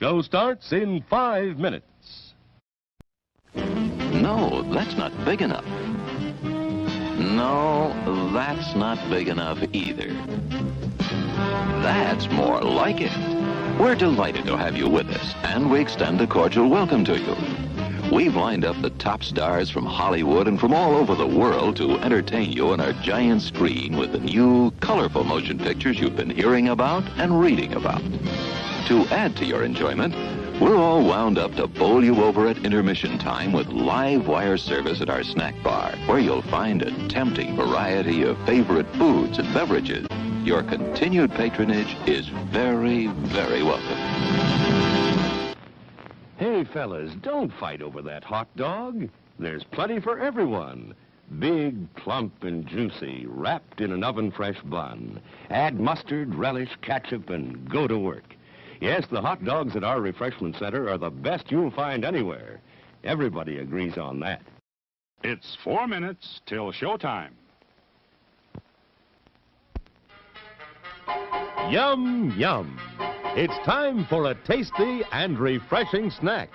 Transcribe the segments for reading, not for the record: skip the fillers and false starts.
Show starts in 5 minutes. No, that's not big enough. No, that's not big enough either. That's more like it. We're delighted to have you with us, and we extend a cordial welcome to you. We've lined up the top stars from Hollywood and from all over the world to entertain you on our giant screen with the new, colorful motion pictures you've been hearing about and reading about. To add to your enjoyment, we're all wound up to bowl you over at intermission time with live wire service at our snack bar, where you'll find a tempting variety of favorite foods and beverages. Your continued patronage is very, very welcome. Hey, fellas, don't fight over that hot dog. There's plenty for everyone. Big, plump, and juicy, wrapped in an oven-fresh bun. Add mustard, relish, ketchup, and go to work. Yes, the hot dogs at our refreshment center are the best you'll find anywhere. Everybody agrees on that. It's 4 minutes till showtime. Yum, yum. It's time for a tasty and refreshing snack.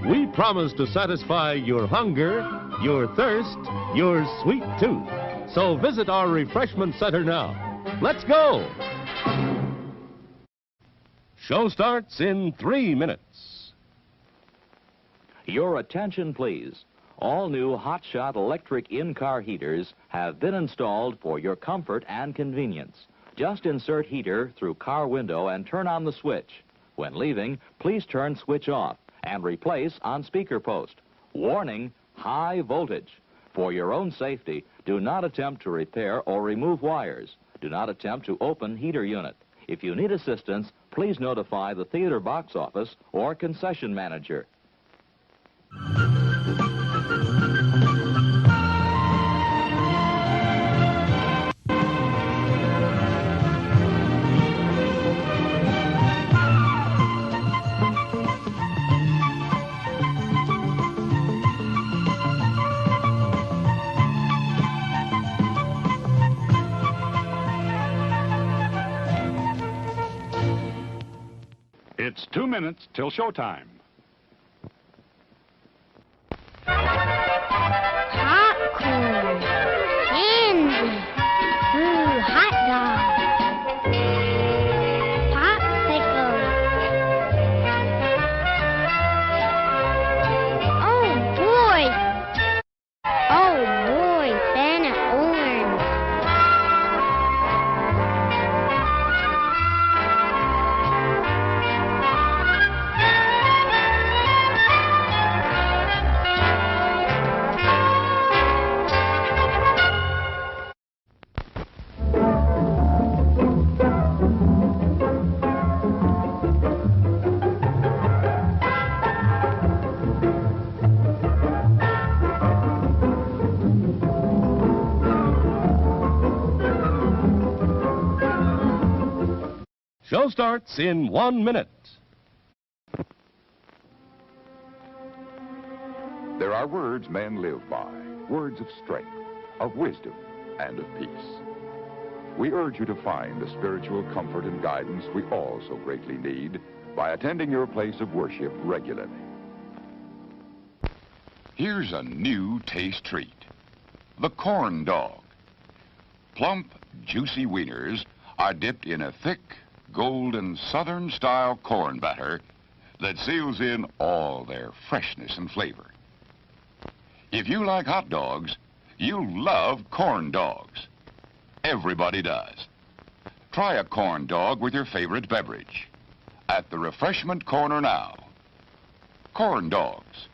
We promise to satisfy your hunger, your thirst, your sweet tooth. So visit our refreshment center now. Let's go! Show starts in 3 minutes. Your attention, please. All new hotshot electric in-car heaters have been installed for your comfort and convenience. Just insert heater through car window and turn on the switch. When leaving, please turn switch off and replace on speaker post. Warning, high voltage. For your own safety, do not attempt to repair or remove wires. Do not attempt to open heater unit. If you need assistance, please notify the theater box office or concession manager. It's 2 minutes till showtime. Popcorn, candy, ooh, hot dog, popsicle. Oh boy, Santa orange. Show starts in 1 minute. There are words men live by, words of strength, of wisdom, and of peace. We urge you to find the spiritual comfort and guidance we all so greatly need by attending your place of worship regularly. Here's a new taste treat. The corn dog. Plump, juicy wieners are dipped in a thick, golden Southern-style corn batter that seals in all their freshness and flavor. If you like hot dogs, you'll love corn dogs. Everybody does. Try a corn dog with your favorite beverage. At the refreshment corner now. Corn dogs.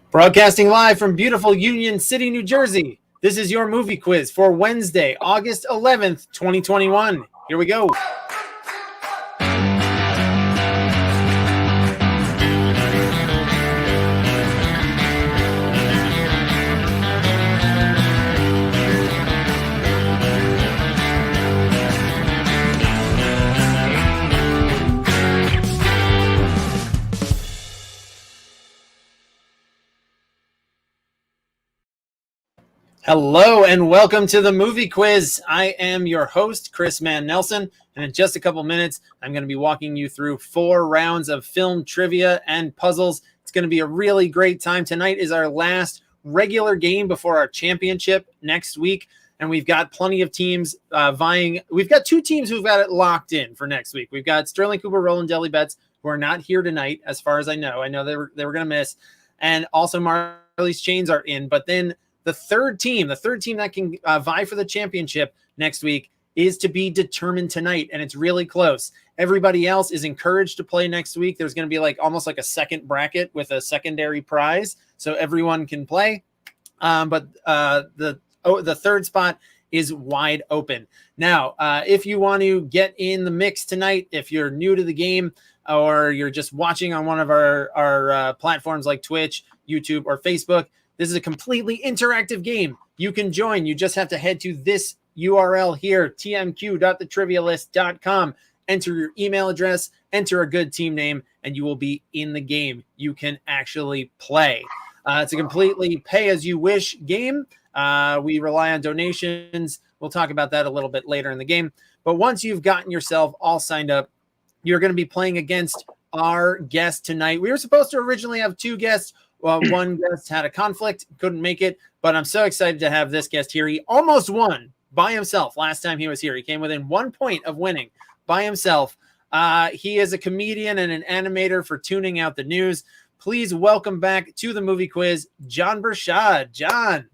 Broadcasting live from beautiful Union City, New Jersey. This is your movie quiz for Wednesday, August 11th, 2021. Here we go. Hello and welcome to the movie quiz. I am your host, Chris Mann-Nelson, and in just a couple minutes, I'm going to be walking you through 4 rounds of film trivia and puzzles. It's going to be a really great time. Tonight is our last regular game before our championship next week, and we've got plenty of teams vying. We've got 2 teams who've got it locked in for next week. We've got Sterling Cooper, Roland Deli Betts, who are not here tonight, as far as I know. I know they were going to miss, and also Marley's Chains are in, but then the third team that can vie for the championship next week is to be determined tonight, and it's really close. Everybody else is encouraged to play next week. There's going to be almost like a second bracket with a secondary prize, so everyone can play. But the third spot is wide open. Now, if you want to get in the mix tonight, if you're new to the game or you're just watching on one of our platforms like Twitch, YouTube, or Facebook, this is a completely interactive game. You can join. You just have to head to this URL here, tmq.thetrivialist.com. Enter your email address, enter a good team name, and you will be in the game. You can actually play. It's a completely pay-as-you-wish game. We rely on donations. We'll talk about that a little bit later in the game. But once you've gotten yourself all signed up, you're going to be playing against our guest tonight. We were supposed to originally have 2 guests. Well, one guest had a conflict, couldn't make it, but I'm so excited to have this guest here. He almost won by himself last time he was here. He came within 1 point of winning by himself. He is a comedian and an animator for Tuning Out the News. Please welcome back to the movie quiz, John Bershad. John.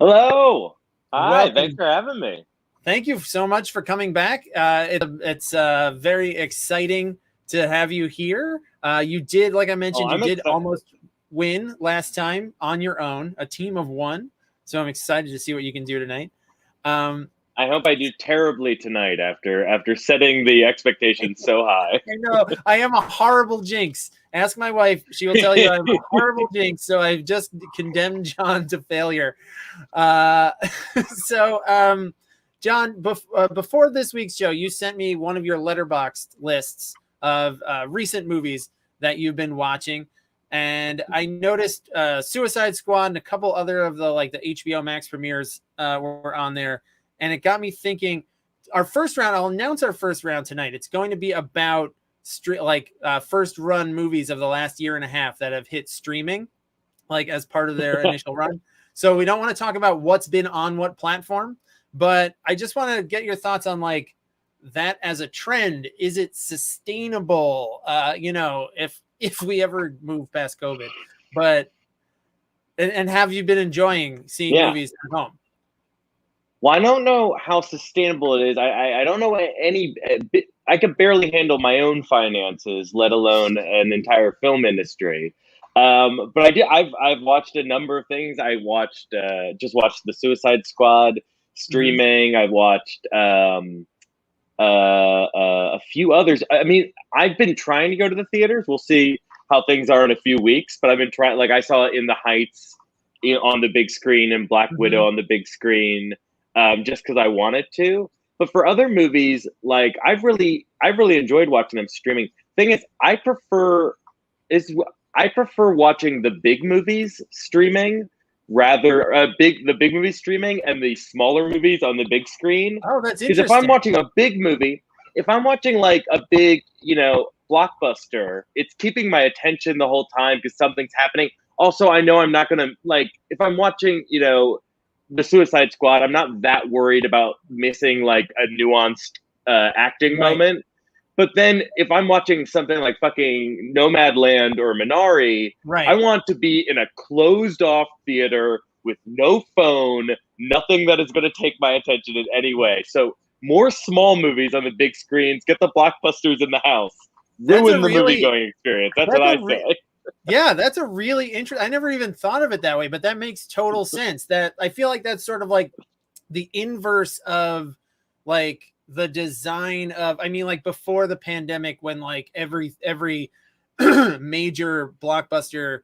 Hello. Hi. Welcome. Thanks for having me. Thank you so much for coming back. It's very exciting to have you here. You did, like I mentioned, almost win last time on your own, a team of 1. So I'm excited to see what you can do tonight. I hope I do terribly tonight after setting the expectations so high. I know. I am a horrible jinx. Ask my wife. She will tell you I'm a horrible jinx. So I've just condemned John to failure. John, before this week's show, you sent me one of your letterboxd lists of recent movies that you've been watching. And I noticed Suicide Squad and a couple other of the HBO Max premieres were on there. And it got me thinking, our first round, I'll announce our first round tonight. It's going to be about first run movies of the last year and a half that have hit streaming, as part of their initial run. So we don't want to talk about what's been on what platform, but I just want to get your thoughts on that as a trend. Is it sustainable? If we ever move past COVID, and have you been enjoying seeing movies at home? Well, I don't know how sustainable it is. I don't know any. I could barely handle my own finances, let alone an entire film industry. But I did. I've watched a number of things. I just watched the Suicide Squad streaming. I've watched a few others. I mean, I've been trying to go to the theaters. We'll see how things are in a few weeks, but I've been trying. I saw In the Heights on the big screen and Black Widow on the big screen, just because I wanted to. But for other movies, I've really enjoyed watching them streaming. Thing is, I prefer watching the big movies streaming the big movies streaming and the smaller movies on the big screen. Oh, that's interesting. Because if I'm watching a big movie, if I'm watching a big, blockbuster, it's keeping my attention the whole time because something's happening. Also, I know I'm not going to, if I'm watching, the Suicide Squad, I'm not that worried about missing a nuanced acting moment. But then if I'm watching something like fucking Nomadland or Minari, I want to be in a closed off theater with no phone, nothing that is going to take my attention in any way. So more small movies on the big screens, get the blockbusters in the house, ruin the movie going experience. That's what I say. Yeah, that's a really interesting. I never even thought of it that way, but that makes total sense. That I feel like that's sort of like the inverse of like the design of. I mean, like before the pandemic, when like every major blockbuster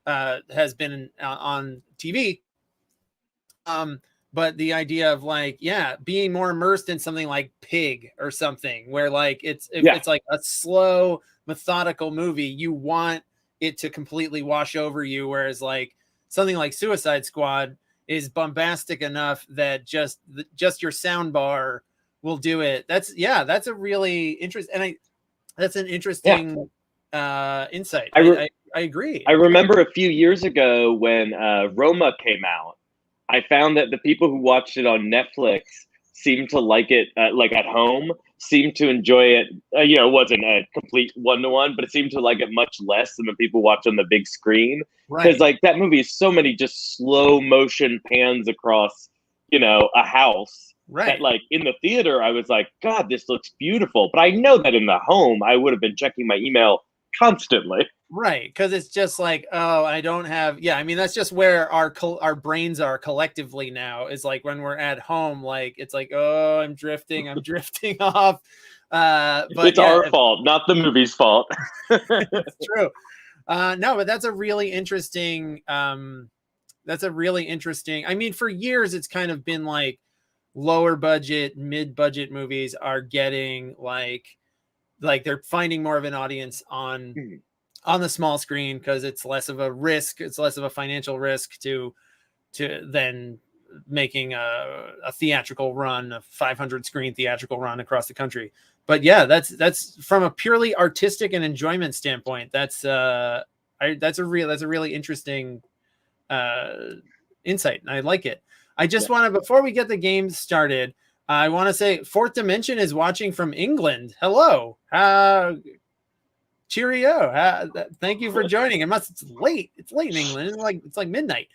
has been on TV. But the idea of like, yeah, being more immersed in something like Pig or something, where like it's like a slow, methodical movie, you want it to completely wash over you, whereas like something like Suicide Squad is bombastic enough that just your sound bar will do it. That's a really interesting, and that's an interesting insight. I agree. I remember a few years ago when Roma came out, I found that the people who watched it on Netflix seemed to like it, like at home, seemed to enjoy it. It wasn't a complete one-to-one, but it seemed to like it much less than the people watch on the big screen. Because like that movie is so many just slow motion pans across, a house. Right. That like in the theater, I was like, God, this looks beautiful. But I know that in the home, I would have been checking my email constantly. Right, because it's just like, oh, I don't have. Yeah, I mean that's just where our brains are collectively now. Is like when we're at home, like it's like, oh, I'm drifting off. But it's our fault, not the movie's fault. It's true. No, but that's a really interesting. I mean, for years it's kind of been like lower budget, mid-budget movies are getting like they're finding more of an audience on the small screen because it's less of a risk. It's less of a financial risk to then making a theatrical run, a 500 screen theatrical run across the country. But yeah, that's from a purely artistic and enjoyment standpoint. That's a really interesting insight. And I like it. I just want to, before we get the game started, I want to say Fourth Dimension is watching from England. Hello. Cheerio. Thank you for joining. It's late. It's late in England. It's like midnight.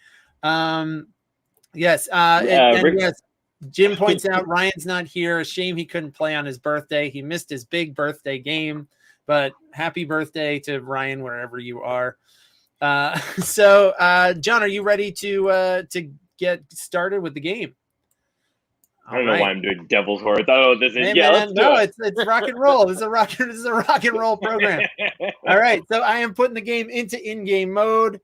Yes. Yes, Jim points out Ryan's not here. A shame he couldn't play on his birthday. He missed his big birthday game, but happy birthday to Ryan wherever you are. So John, are you ready to get started with the game? I don't know why I'm doing Devil's Worth. Oh, this is let's do it. It's rock and roll. This is a rock and roll program. All right, so I am putting the game into in-game mode.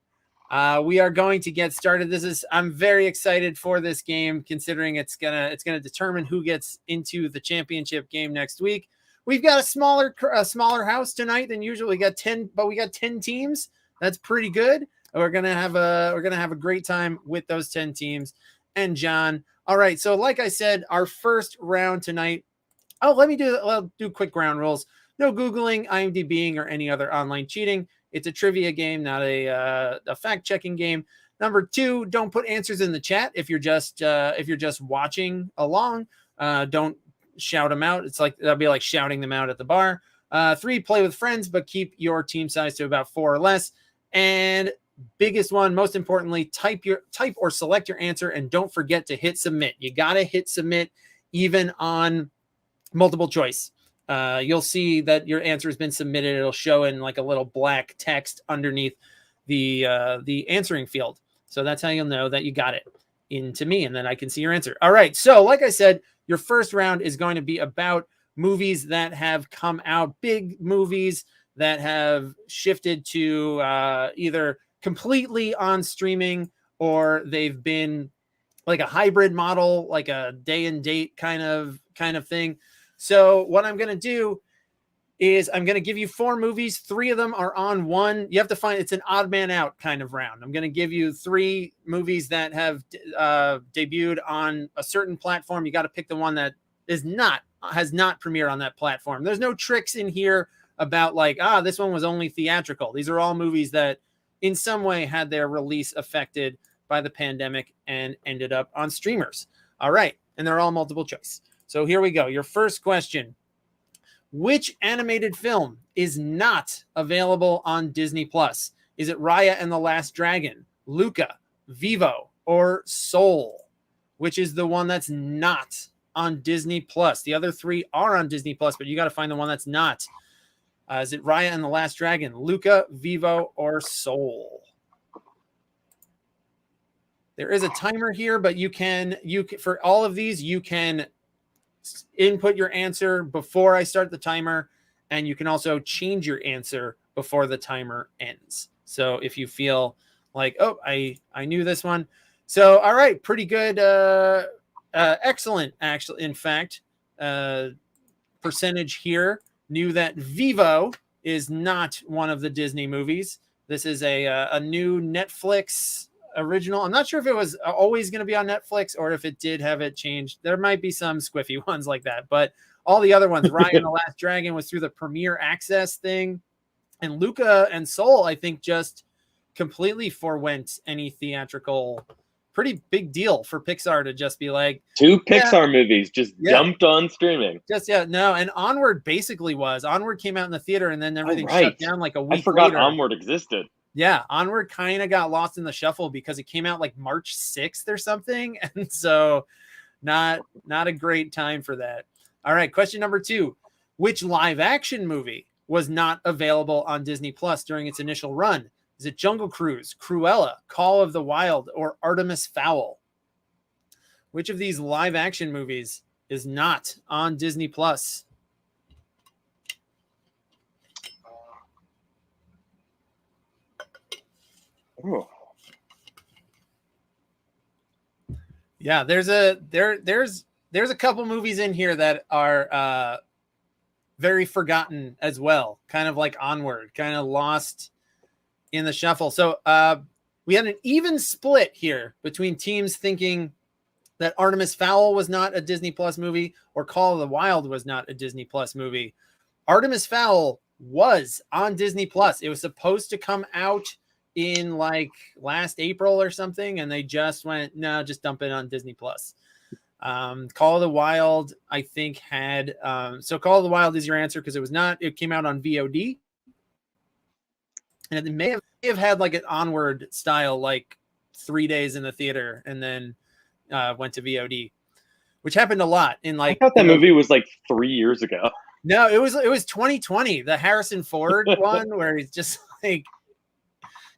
We are going to get started. I'm very excited for this game, considering it's gonna determine who gets into the championship game next week. We've got a smaller house tonight than usual. We got 10 teams. That's pretty good. We're gonna have a great time with those 10 teams. And John. All right, so like I said, our first round tonight. Oh, let me do quick ground rules. No Googling, IMDbing, or any other online cheating. It's a trivia game, not a fact-checking game. Number 2, don't put answers in the chat if you're just watching along. Don't shout them out. That'd be like shouting them out at the bar. 3, play with friends, but keep your team size to about 4 or less. And biggest one, most importantly, type or select your answer, and don't forget to hit submit. You got to hit submit even on multiple choice. You'll see that your answer has been submitted. It'll show in like a little black text underneath the answering field. So that's how you'll know that you got it into me, and then I can see your answer. All right. So like I said, your first round is going to be about movies that have come out, big movies that have shifted to either completely on streaming, or they've been like a hybrid model, like a day and date kind of thing. So what I'm going to do is I'm going to give you 4 movies. 3 of them are on one. You have to find, it's an odd man out kind of round. I'm going to give you 3 movies that have debuted on a certain platform. You got to pick the one that has not premiered on that platform. There's no tricks in here about like, this one was only theatrical. These are all movies that in some way had their release affected by the pandemic and ended up on streamers. All right. And they're all multiple choice. So here we go. Your first question. Which animated film is not available on Disney Plus? Is it Raya and the Last Dragon, Luca, Vivo, or Soul? Which is the one that's not on Disney Plus? The other 3 are on Disney Plus, but you got to find the one that's not. Is it Raya and the Last Dragon, Luca, Vivo, or Soul? There is a timer here, but you can for all of these, you can input your answer before I start the timer, and you can also change your answer before the timer ends. So if you feel like, oh, I knew this one. So, all right, pretty good. Excellent, actually. In fact, percentage here knew that Vivo is not one of the Disney movies. This is a new Netflix original. I'm not sure if it was always going to be on Netflix or if it did have it changed. There might be some squiffy ones like that, but all the other ones, Raya and the Last Dragon was through the Premier Access thing, and Luca and Soul, I think, just completely forewent any theatrical. Pretty big deal for Pixar to just be like, 2 Pixar movies just dumped on streaming. And Onward basically was. Onward came out in the theater and then everything shut down like a week I forgot later. Onward existed. Yeah, Onward kind of got lost in the shuffle because it came out like March 6th or something. And so not a great time for that. All right, question number 2. Which live action movie was not available on Disney Plus during its initial run? Is it Jungle Cruise, Cruella, Call of the Wild, or Artemis Fowl? Which of these live action movies is not on Disney Plus? Oh. Yeah, there's a couple movies in here that are very forgotten as well, kind of like Onward, kind of lost in the shuffle. So we had an even split here between teams thinking that Artemis Fowl was not a Disney Plus movie or Call of the Wild was not a Disney Plus movie. Artemis Fowl was on Disney Plus. It was supposed to come out in like last April or something, and they just went, no, just dump it on Disney Plus. Call of the Wild, I think, had so Call of the Wild is your answer because it came out on VOD. And it may have had like an Onward style, like 3 days in the theater and then went to VOD, which happened a lot in like. I thought that movie was like 3 years ago. No, it was 2020, the Harrison Ford one where he's just like,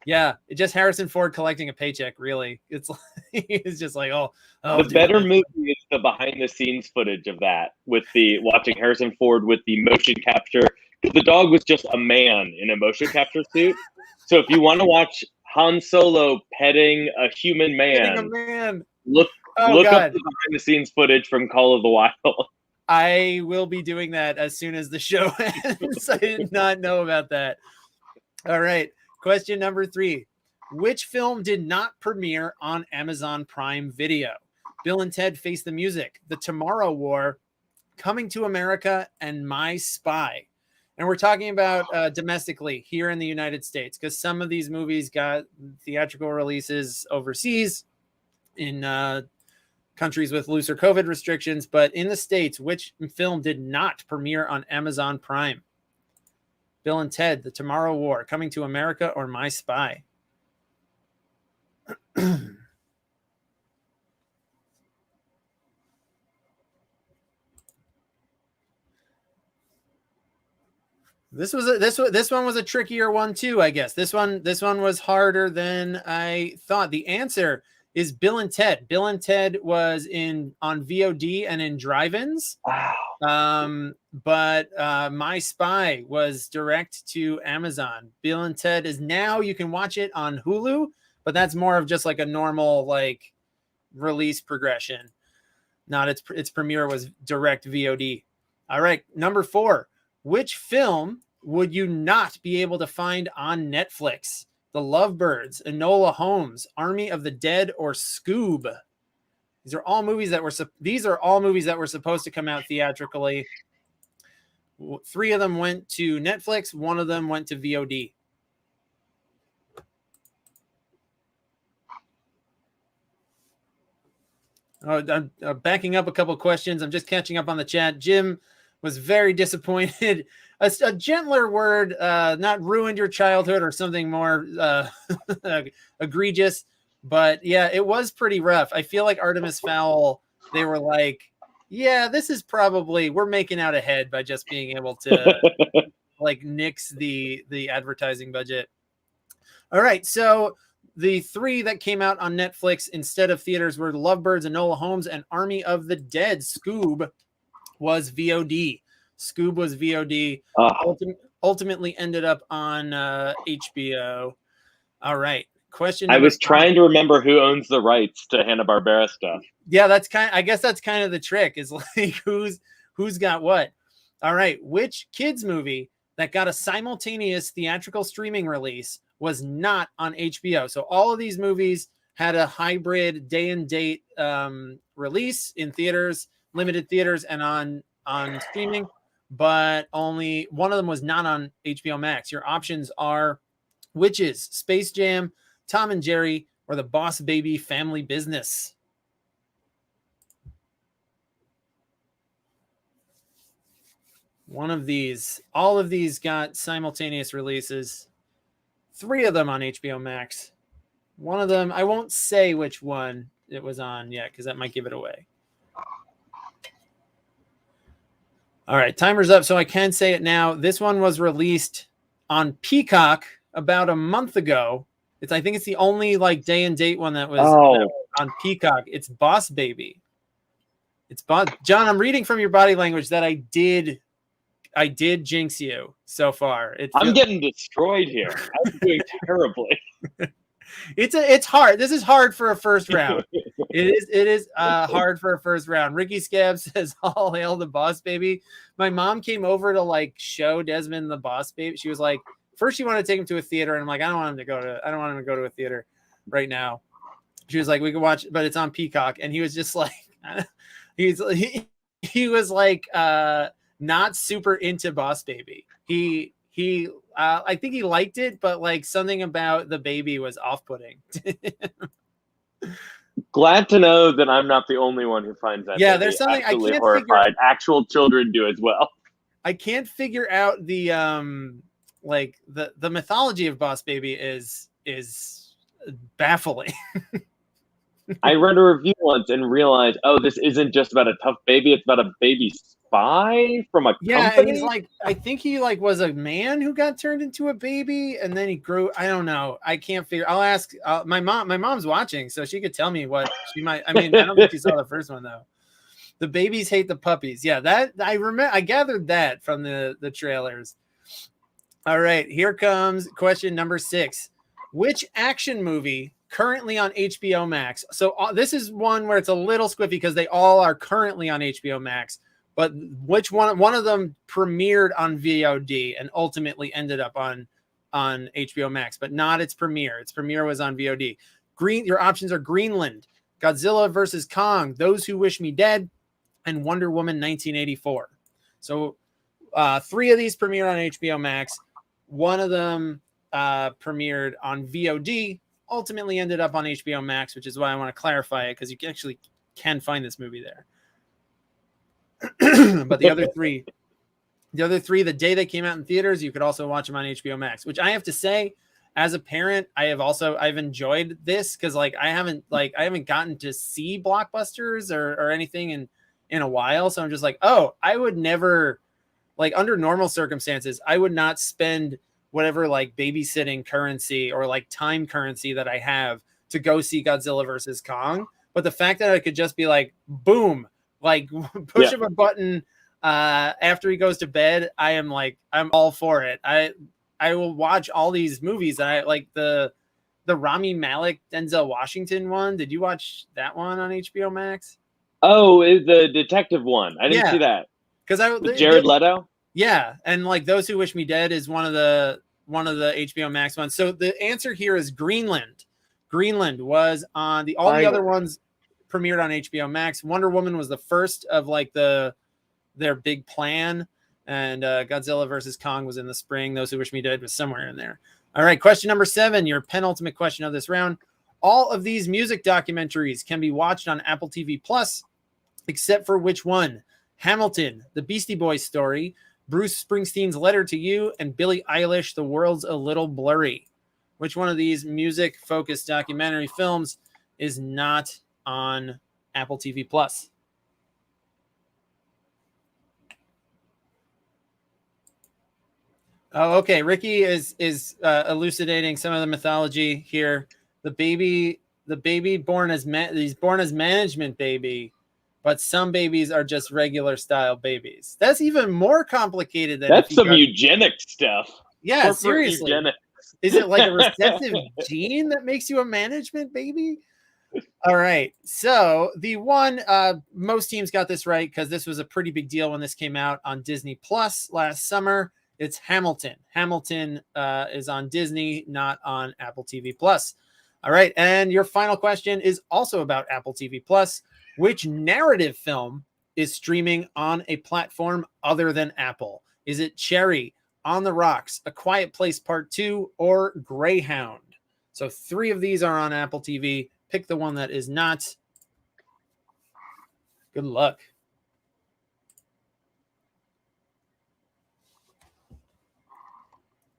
yeah, it's just Harrison Ford collecting a paycheck. Really, it's like, it's just like, oh. The better movie is the behind the scenes footage of that with the watching Harrison Ford with the motion capture. The dog was just a man in a motion capture suit. So if you want to watch Han Solo petting a human man, look up the behind the scenes footage from Call of the Wild. I will be doing that as soon as the show ends. I did not know about that. All right. Question number 3. Which film did not premiere on Amazon Prime Video? Bill and Ted Face the Music, The Tomorrow War, Coming to America, and My Spy. And we're talking about domestically here in the United States, because some of these movies got theatrical releases overseas in countries with looser COVID restrictions. But in the States, which film did not premiere on Amazon Prime? Bill and Ted, The Tomorrow War, Coming to America, or My Spy? This one was a trickier one too, I guess. This one was harder than I thought. The answer is Bill and Ted. Bill and Ted was on VOD and in drive-ins. Wow. But My Spy was direct to Amazon. Bill and Ted is now, you can watch it on Hulu, but that's more of just like a normal like release progression. Not its premiere was direct VOD. All right, number 4. Which film would you not be able to find on Netflix? The Lovebirds, Enola Holmes, Army of the Dead, or Scoob? These are all movies that were supposed to come out theatrically. 3 of them went to Netflix. 1 of them went to VOD. I'm backing up a couple of questions. I'm just catching up on the chat. Jim was very disappointed. A gentler word, not ruined your childhood or something more egregious. But yeah, it was pretty rough. I feel like Artemis Fowl, they were like, yeah, this is probably, we're making out ahead by just being able to like nix the advertising budget. All right, so the 3 that came out on Netflix instead of theaters were Lovebirds, Enola Holmes, and Army of the Dead. Scoob was VOD. Scoob was VOD. Ultimately ended up on HBO. All right. Question I number was 5. trying to remember who owns the rights to Hanna-Barbera stuff. Yeah, I guess that's kind of the trick, is like who's got what. All right. Which kids movie that got a simultaneous theatrical streaming release was not on HBO? So all of these movies had a hybrid day and date release in theaters, limited theaters, and on streaming, but only one of them was not on HBO Max. Your options are Witches, Space Jam, Tom and Jerry, or The Boss Baby Family Business. One of these. All of these got simultaneous releases. 3 of them on HBO Max. One of them, I won't say which one it was on yet because that might give it away. All right, timer's up, so I can say it now. This one was released on Peacock about a month ago. I think it's the only like day and date one that was on Peacock. It's Boss Baby. It's Boss. John, I'm reading from your body language that I did jinx you so far. I'm getting destroyed here. I'm doing terribly. It's hard. This is hard for a first round. It is hard for a first round. Ricky Scab says, "All hail the Boss Baby." My mom came over to like show Desmond the Boss Baby. She was like, first she wanted to take him to a theater, and I'm like, I don't want him to go to a theater right now. She was like, we can watch, but it's on Peacock, and he was just like, he was like not super into Boss Baby. He I think he liked it, but like something about the baby was off-putting. Glad to know that I'm not the only one who finds that. Yeah, there's something I can't horrified. Actual children do as well. I can't figure out the like the mythology of Boss Baby is baffling. I read a review once and realized, this isn't just about a tough baby; it's about a baby spy from a company. And he's like, I think he like was a man who got turned into a baby, and then he grew. I don't know. I can't figure. I'll ask my mom. My mom's watching, so she could tell me what she might. I mean, I don't think she saw the first one though. The babies hate the puppies. Yeah, that I remember. I gathered that from the trailers. All right, here comes question number 6. Which action movie currently on HBO Max? So this is one where it's a little squiffy because they all are currently on HBO Max. But which one of them premiered on VOD and ultimately ended up on HBO Max, but not its premiere. Its premiere was on VOD. Your options are Greenland, Godzilla versus Kong, Those Who Wish Me Dead, and Wonder Woman 1984. So 3 of these premiered on HBO Max. One of them premiered on VOD, ultimately ended up on HBO Max, which is why I want to clarify it because you actually can find this movie there. But the other three, the day they came out in theaters, you could also watch them on HBO Max, which I have to say, as a parent, I've enjoyed this because like I haven't gotten to see blockbusters or anything in a while. So I'm just like, I would never, like under normal circumstances, I would not spend whatever like babysitting currency or like time currency that I have to go see Godzilla versus Kong. But the fact that I could just be like, boom, like push of a button after he goes to bed, I'm all for it. I will watch all these movies. I like the Rami Malek Denzel Washington one. Did you watch that one on HBO Max? Oh, the detective one. I didn't see that. Because Jared Leto. Yeah, and like Those Who Wish Me Dead is one of the HBO Max ones. So the answer here is Greenland. Greenland was on the other ones premiered on HBO Max. Wonder Woman was the first of like their big plan, and Godzilla versus Kong was in the spring. Those Who Wish Me Dead was somewhere in there. All right, question number 7, your penultimate question of this round. All of these music documentaries can be watched on Apple TV Plus, except for which one? Hamilton, The Beastie Boys Story, Bruce Springsteen's Letter to You, and Billie Eilish, The World's a Little Blurry. Which one of these music-focused documentary films is not on Apple TV Plus? Oh, okay. Ricky is elucidating some of the mythology here. The baby born as he's born as management baby, but some babies are just regular style babies. That's even more complicated than That's some eugenic stuff. Yeah, Corporate seriously. eugenics. Is it like a recessive gene that makes you a management baby? All right. So the one most teams got this right because this was a pretty big deal when this came out on Disney Plus last summer. It's Hamilton. Hamilton is on Disney, not on Apple TV Plus. All right. And your final question is also about Apple TV Plus. Which narrative film is streaming on a platform other than Apple? Is it Cherry, On the Rocks, A Quiet Place Part 2, or Greyhound? So 3 of these are on Apple TV. Pick the one that is not. Good luck.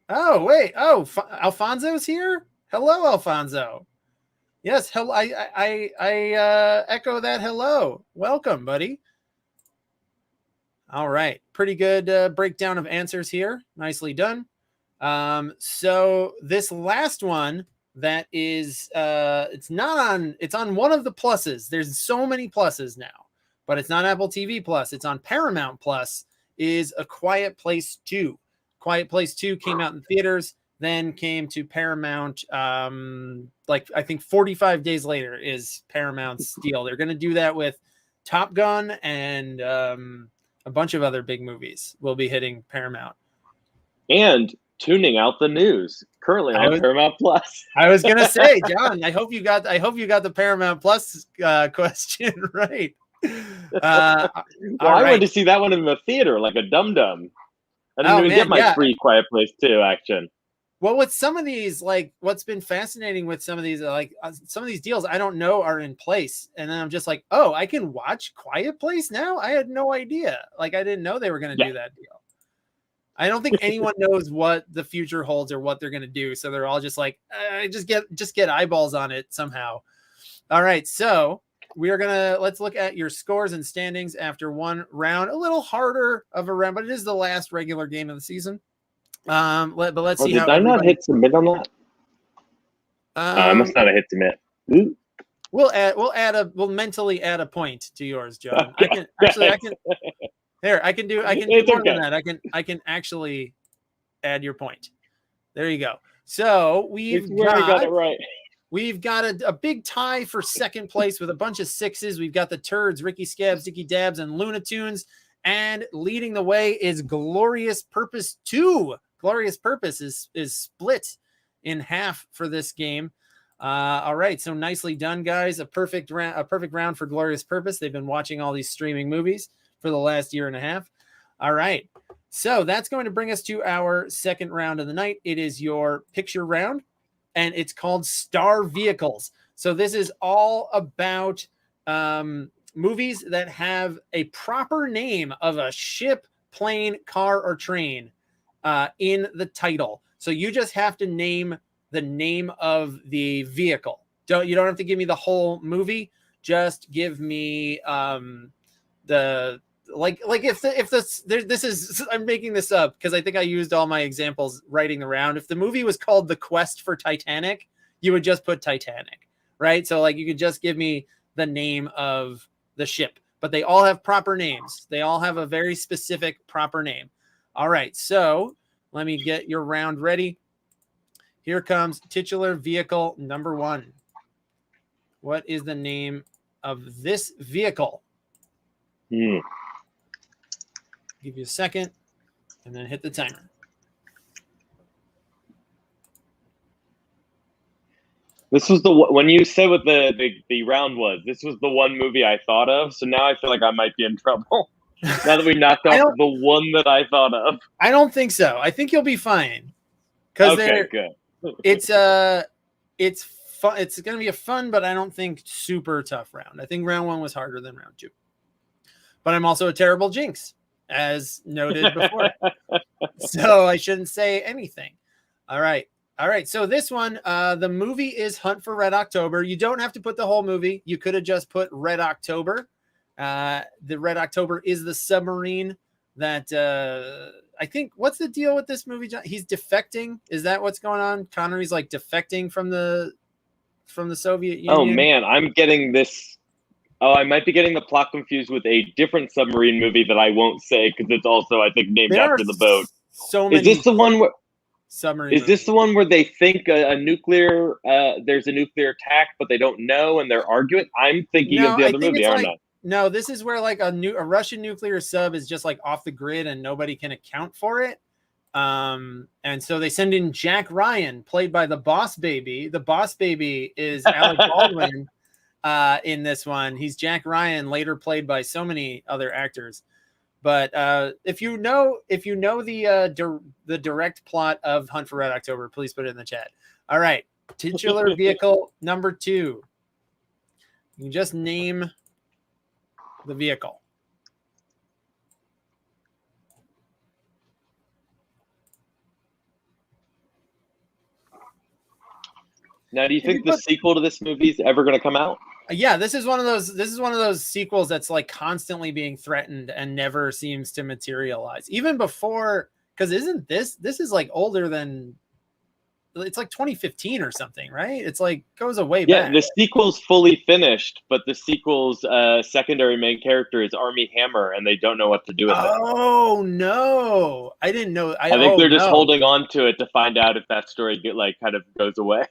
Oh, wait. Oh, Alfonso's here? Hello, Alfonso. Yes, hello. I echo that hello. Welcome, buddy. All right. Pretty good breakdown of answers here. Nicely done. So this last one that is it's on one of the pluses. There's so many pluses now, but it's not Apple TV Plus. It's on Paramount Plus. Is A Quiet Place 2. Quiet Place 2 came out in theaters, then came to Paramount like I think 45 days later is Paramount's deal. They're going to do that with Top Gun and a bunch of other big movies will be hitting Paramount. And tuning out the news currently on Paramount Plus. I was gonna say, John, I hope you got the Paramount Plus question right. I went to see that one in the theater like a dum-dum. I didn't even get my free Quiet Place 2 action. Well, with some of these, like what's been fascinating with some of these, like some of these deals I don't know are in place. And then I'm just like, oh, I can watch Quiet Place now? I had no idea. Like I didn't know they were going to do that deal. I don't think anyone knows what the future holds or what they're going to do. So they're all just like, just get eyeballs on it somehow. All right. So let's look at your scores and standings after one round. A little harder of a round, but it is the last regular game of the season. Let's see. Did I not hit submit on that? I must not have hit submit. Ooh. We'll mentally add a point to yours, John. Okay. I can do more than that. I can actually add your point. There you go. So we've got it right. We've got a big tie for second place with a bunch of 6s. We've got the Turds, Ricky Scabs, Dicky Dabs, and Luna Tunes. And leading the way is Glorious Purpose 2. Glorious Purpose is split in half for this game. All right, so nicely done, guys. A perfect round for Glorious Purpose. They've been watching all these streaming movies for the last year and a half. All right, so that's going to bring us to our second round of the night. It is your picture round, and it's called Starr Vehicles. So this is all about movies that have a proper name of a ship, plane, car, or train in the title. So you just have to name the name of the vehicle. You don't have to give me the whole movie. Just give me the if this is I'm making this up because I think I used all my examples writing around. If the movie was called The Quest for Titanic, you would just put Titanic, right? So like you could just give me the name of the ship, but they all have proper names. They all have a very specific proper name. All right, so let me get your round ready. Here comes titular vehicle number 1. What is the name of this vehicle? Give you a second and then hit the timer. This was when you said what the round was, this was the one movie I thought of. So now I feel like I might be in trouble. Now that we knocked off the one that I thought of. I don't think so. I think you'll be fine. Okay, good. It's fun. It's going to be a fun, but I don't think super tough round. I think round 1 was harder than round 2. But I'm also a terrible jinx, as noted before. So I shouldn't say anything. All right. So this one, the movie is Hunt for Red October. You don't have to put the whole movie. You could have just put Red October. The Red October is the submarine that I think what's the deal with this movie, John? He's defecting. Is that what's going on? Connery's like defecting from the Soviet Union. Oh man, I'm getting this. Oh, I might be getting the plot confused with a different submarine movie that I won't say because it's also, I think, named There after are the boat. so many. Is this the one where? Submarine. Is this the one where they think a nuclear? There's a nuclear attack, but they don't know, and they're arguing? I'm thinking of the other movie, aren't I? No, this is where like a Russian nuclear sub is just like off the grid and nobody can account for it. And so they send in Jack Ryan, played by the Boss Baby. The Boss Baby is Alec Baldwin in this one. He's Jack Ryan, later played by so many other actors. But if you know the direct plot of Hunt for Red October, please put it in the chat. All right, titular vehicle number 2. You can just name the vehicle. Now, do you think the sequel to this movie is ever going to come out? Yeah, this is one of those sequels that's like constantly being threatened and never seems to materialize. Even before, because this is like older than, it's like 2015 or something, right? It's like goes away back. Yeah, the sequel's fully finished, but the sequel's secondary main character is Armie Hammer, and they don't know what to do with it. Oh no, I didn't know. I think they're just holding on to it to find out if that story kind of goes away.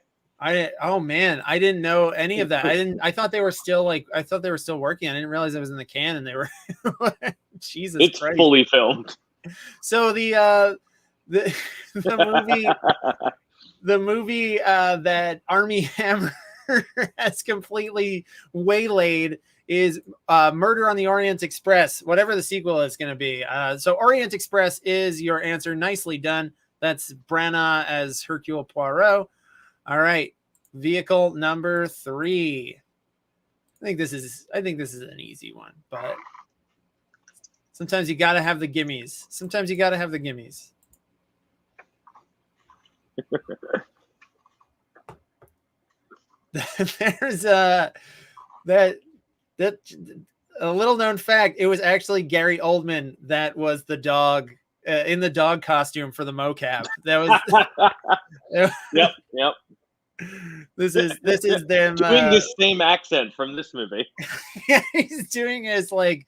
Oh man, I didn't know any of that. I thought they were still working. I didn't realize it was in the can and they were Jesus Christ. It's fully filmed. So the movie that Armie Hammer has completely waylaid is Murder on the Orient Express, whatever the sequel is going to be. So Orient Express is your answer. Nicely done. That's Branagh as Hercule Poirot. All right, vehicle number 3. I think this is an easy one, but sometimes you got to have the gimmies. There's a little known fact. It was actually Gary Oldman that was the dog in the dog costume for the mocap. That was Yep. This is them doing the same accent from this movie. Yeah, he's doing his like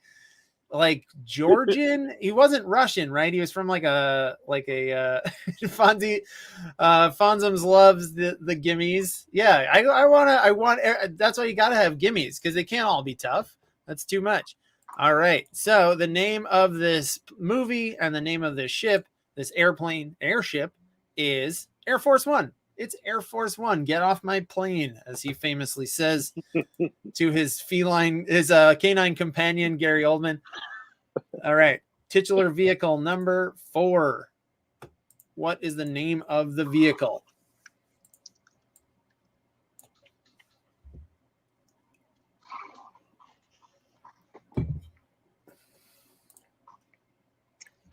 Georgian. He wasn't Russian, right? He was from like a Fonzie. Fonzums loves the gimmies. Yeah, I want. That's why you got to have gimmies, because they can't all be tough. That's too much. All right. So the name of this movie and the name of this ship, this airship, is Air Force One. It's Air Force One. Get off my plane, as he famously says to his canine companion, Gary Oldman. All right. Titular vehicle number 4. What is the name of the vehicle?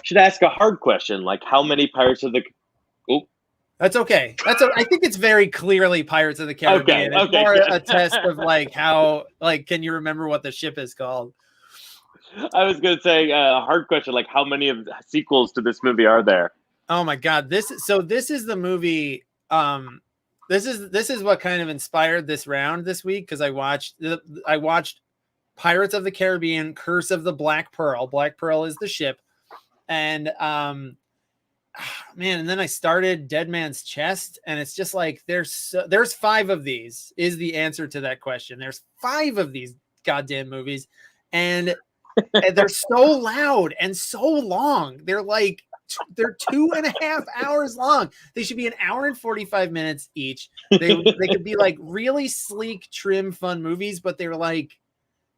Should ask a hard question, like how many Pirates of the... That's okay. I think it's very clearly Pirates of the Caribbean. Okay. It's more a test of like how, like, can you remember what the ship is called? I was going to say a hard question, like how many of the sequels to this movie are there? Oh my God. This is the movie. This is what kind of inspired this round this week, because I watched Pirates of the Caribbean, Curse of the Black Pearl. Black Pearl is the ship. And man, and then I started Dead Man's Chest, and it's just like there's 5 of these is the answer to that question. There's 5 of these goddamn movies, and they're so loud and so long. They're 2.5 hours long. They should be an hour and 45 minutes each. They could be like really sleek, trim, fun movies, but they're like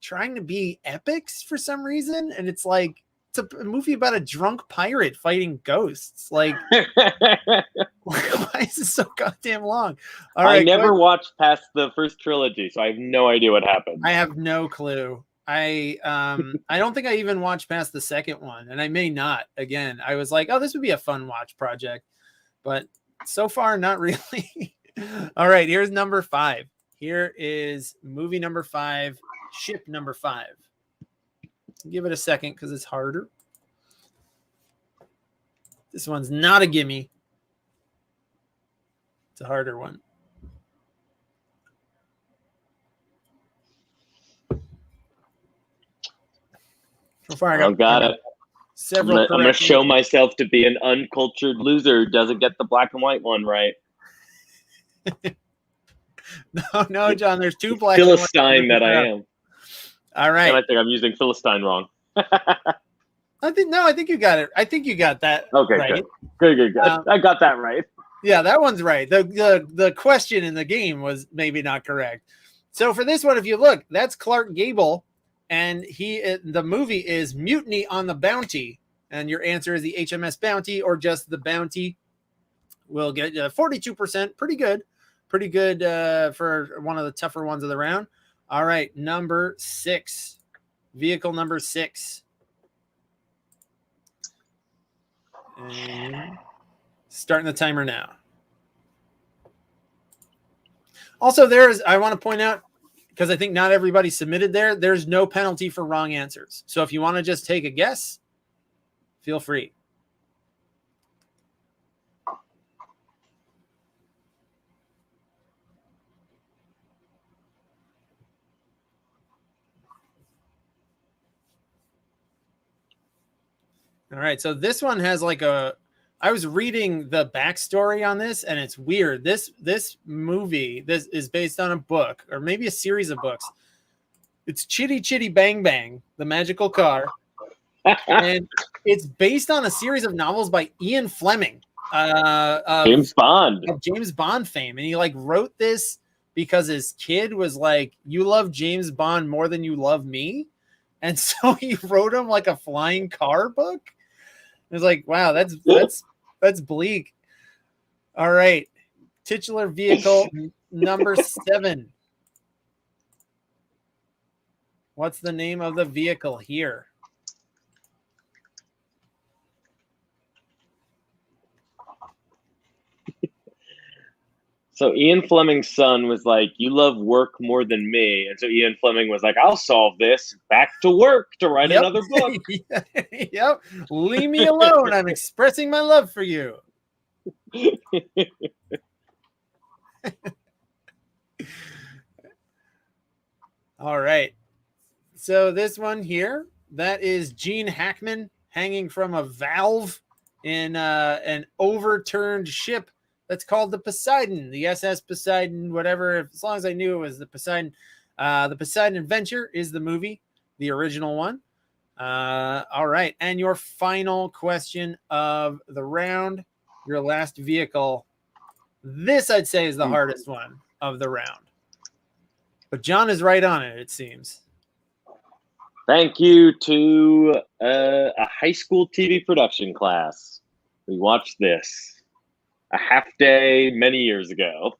trying to be epics for some reason, and it's like, it's a movie about a drunk pirate fighting ghosts. Like, why is this so goddamn long? All right, I never watched past the first trilogy, so I have no idea what happened. I have no clue. I don't think I even watched past the second one, and I may not. Again, I was like, oh, this would be a fun watch project, but so far, not really. All right, here's number 5. Here is movie number 5, ship number 5. Give it a second because it's harder. This one's not a gimme. It's a harder one. So far, I got it. Several. I'm gonna show myself to be an uncultured loser who doesn't get the black and white one right. No, John. There's two black. Philistine that I am. All right. And I think I'm using Philistine wrong. I think you got it. I think you got that. Okay, right. Good. I got that right. Yeah, that one's right. The question in the game was maybe not correct. So for this one, if you look, that's Clark Gable, and the movie is Mutiny on the Bounty, and your answer is the HMS Bounty or just the Bounty. We'll get 42%. Pretty good for one of the tougher ones of the round. All right, number 6, vehicle number 6. And starting the timer now. Also, I want to point out, because I think not everybody submitted there's no penalty for wrong answers. So if you want to just take a guess, feel free. All right, so this one has I was reading the backstory on this, and it's weird. This movie, this is based on a book, or maybe a series of books. It's Chitty Chitty Bang Bang, the magical car. And it's based on a series of novels by Ian Fleming. James Bond. Of James Bond fame. And he wrote this because his kid was like, you love James Bond more than you love me. And so he wrote him a flying car book. It was like, wow, that's bleak. All right. Titular vehicle number 7. What's the name of the vehicle here? So Ian Fleming's son was like, you love work more than me. And so Ian Fleming was like, I'll solve this. Back to work to write another book. Yep. Leave me alone. I'm expressing my love for you. All right. So this one here, that is Gene Hackman hanging from a valve in an overturned ship. That's called the Poseidon, the SS Poseidon, whatever. As long as I knew it was the Poseidon. The Poseidon Adventure is the movie, the original one. All right. And your final question of the round, your last vehicle. This, I'd say, is the hardest one of the round. But John is right on it, it seems. Thank you to a high school TV production class. We watched this a half day many years ago.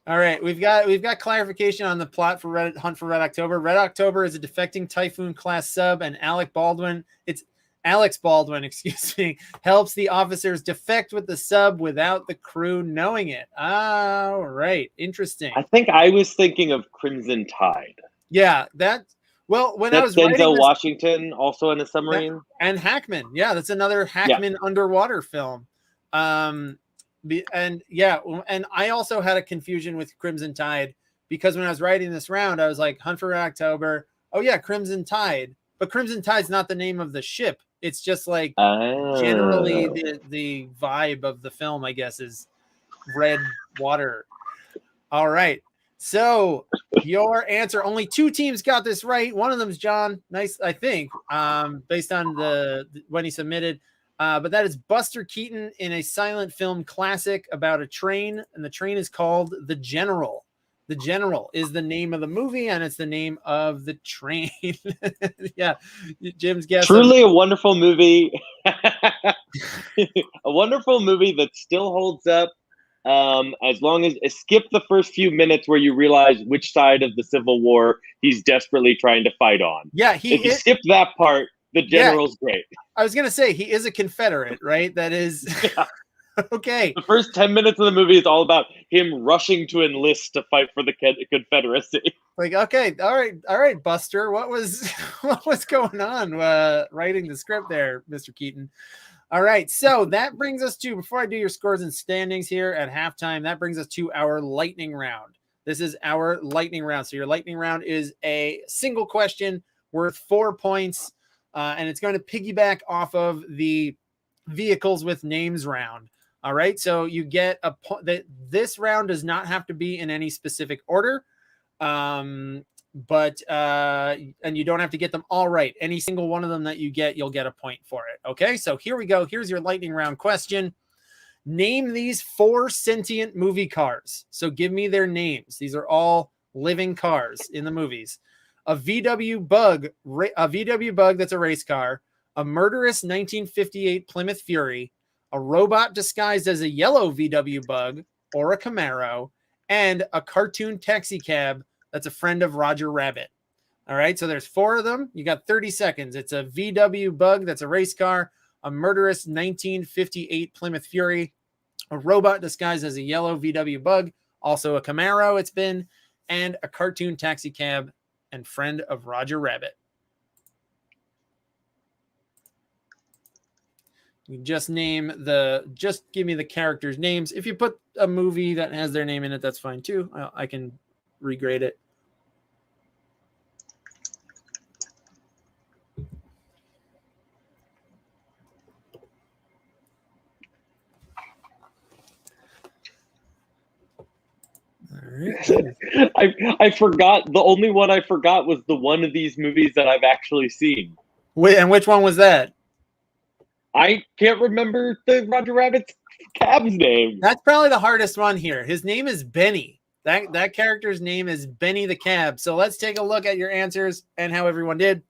All right, we've got clarification on the plot for Hunt for Red October. Red October is a defecting Typhoon class sub, and Alex Baldwin, excuse me, helps the officers defect with the sub without the crew knowing it. All right, interesting. I think I was thinking of Crimson Tide. Yeah, when I was Denzel writing this, Washington also in a submarine, and Hackman. Yeah, that's another Hackman underwater film. And I also had a confusion with Crimson Tide because when I was writing this round, I was like, Hunt for Red October. Oh yeah, Crimson Tide. But Crimson Tide's not the name of the ship. It's just generally the vibe of the film, I guess, is red water. All right. So your answer, only 2 teams got this right. One of them is John. Nice, I think, based on when he submitted. But that is Buster Keaton in a silent film classic about a train, and the train is called The General. The General is the name of the movie, and it's the name of the train. Yeah, Jim's guess. Truly a wonderful movie. A wonderful movie that still holds up. As long as skip the first few minutes where you realize which side of the Civil War he's desperately trying to fight on. Yeah, if you skip that part, the General's great. I was gonna say he is a Confederate, right? That is okay. The first 10 minutes of the movie is all about him rushing to enlist to fight for the Confederacy. Like, okay, all right, Buster. What was what was going on writing the script there, Mr. Keaton? All right, so that brings us to, before I do your scores and standings here at halftime, that brings us to our lightning round. This is our lightning round. So your lightning round is a single question worth 4 points, and it's going to piggyback off of the vehicles with names round. All right, so you get a point. That this round does not have to be in any specific order, and you don't have to get them all right. Any single one of them that you get, you'll get a point for it. Okay, so here we go. Here's your lightning round question. Name these 4 sentient movie cars. So give me their names. These are all living cars in the movies. A VW Bug that's a race car, a murderous 1958 Plymouth Fury, a robot disguised as a yellow VW Bug or a Camaro, and a cartoon taxi cab that's a friend of Roger Rabbit. All right, so there's 4 of them. You got 30 seconds. It's a VW Bug that's a race car, a murderous 1958 Plymouth Fury, a robot disguised as a yellow VW Bug, also a Camaro it's been, and a cartoon taxi cab and friend of Roger Rabbit. You just give me the characters' names. If you put a movie that has their name in it, that's fine too. I can regrade it. I forgot. The only one I forgot was the one of these movies that I've actually seen. Wait, and which one was that? I can't remember the Roger Rabbit's cab's name. That's probably the hardest one here. His name is Benny. That character's name is Benny the Cab. So let's take a look at your answers and how everyone did.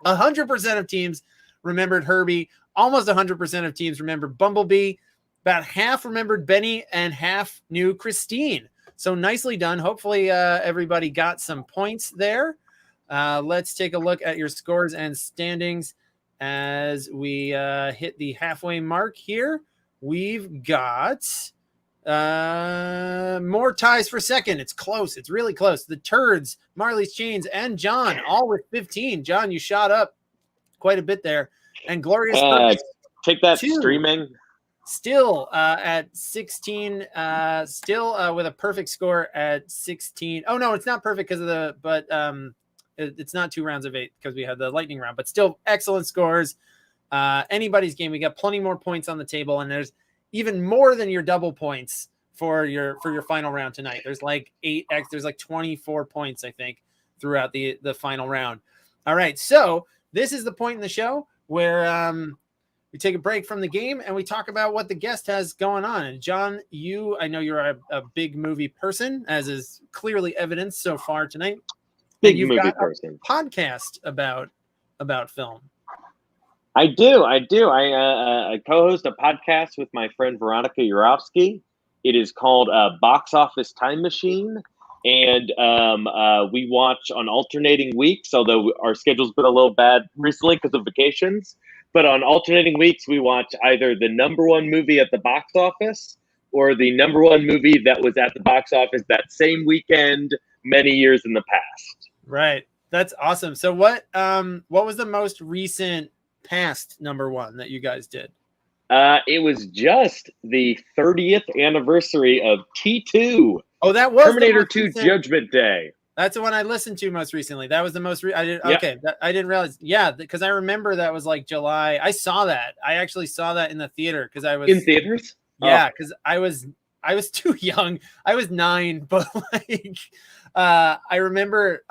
100% of teams remembered Herbie. Almost 100% of teams remembered Bumblebee. About half remembered Benny and half knew Christine. So nicely done. Hopefully everybody got some points there. Let's take a look at your scores and standings as we hit the halfway mark here. We've got more ties for second. It's close. It's really close. The Turds, Marley's Chains, and John all with 15. John, you shot up quite a bit there. And Glorious Purpose, take that streaming. Still at 16, still with a perfect score at 16. Oh, no, it's not perfect because of but it's not 2 rounds of 8 because we had the lightning round, but still excellent scores. Anybody's game. We got plenty more points on the table, and there's even more than your double points for your final round tonight. There's like 8x, there's like 24 points, I think, throughout the final round. All right, so this is the point in the show where we take a break from the game and we talk about what the guest has going on. And John, I know you're a big movie person, as is clearly evidenced so far tonight. Big movie person. Podcast about film. I do. I co-host a podcast with my friend Veronica Urofsky. It is called Box Office Time Machine. And we watch on alternating weeks, although our schedule's been a little bad recently because of vacations. But on alternating weeks, we watch either the #1 movie at the box office or the #1 movie that was at the box office that same weekend many years in the past. Right. That's awesome. So what was the most recent past #1 that you guys did? It was just the 30th anniversary of T2. Oh, that was Terminator 2 Judgment Day. That's the one I listened to most recently. That was the most I didn't realize. Yeah, because I remember that was like July. I saw that. I actually saw that in the theater because I was in theaters. Yeah, because I was too young. I was 9, but like I remember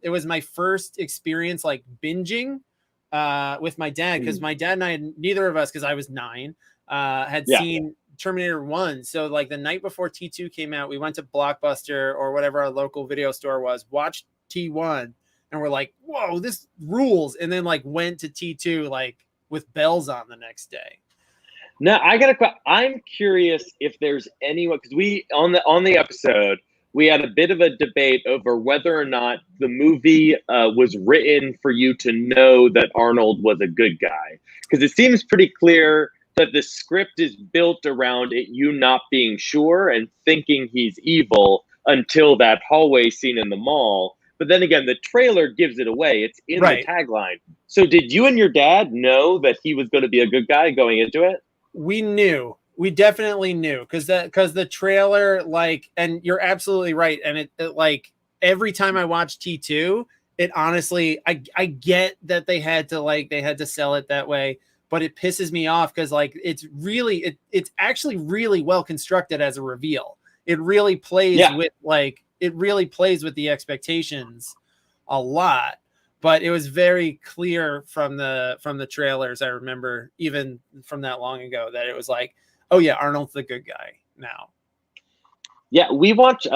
it was my first experience like binging with my dad, because my dad and I, neither of us, because I was 9, had seen Terminator 1. So like the night before T2 came out, we went to Blockbuster or whatever our local video store was, watched T1, and we're like, whoa, this rules. And then like went to T2 like with bells on the next day. Now I'm curious if there's anyone, because we on the episode we had a bit of a debate over whether or not the movie was written for you to know that Arnold was a good guy, because it seems pretty clear that the script is built around it, you not being sure and thinking he's evil until that hallway scene in the mall. But then again, the trailer gives it away. It's in Right. the tagline. So did you and your dad know that he was going to be a good guy going into it? We knew. We definitely knew because the trailer, like, and you're absolutely right. And it like every time I watch T2, it honestly, I get that they had to sell it that way, but it pisses me off because like it's actually really well constructed as a reveal. It really plays with the expectations a lot. But it was very clear from the trailers. I remember even from that long ago that it was like, oh yeah, Arnold's the good guy now. Yeah, we watch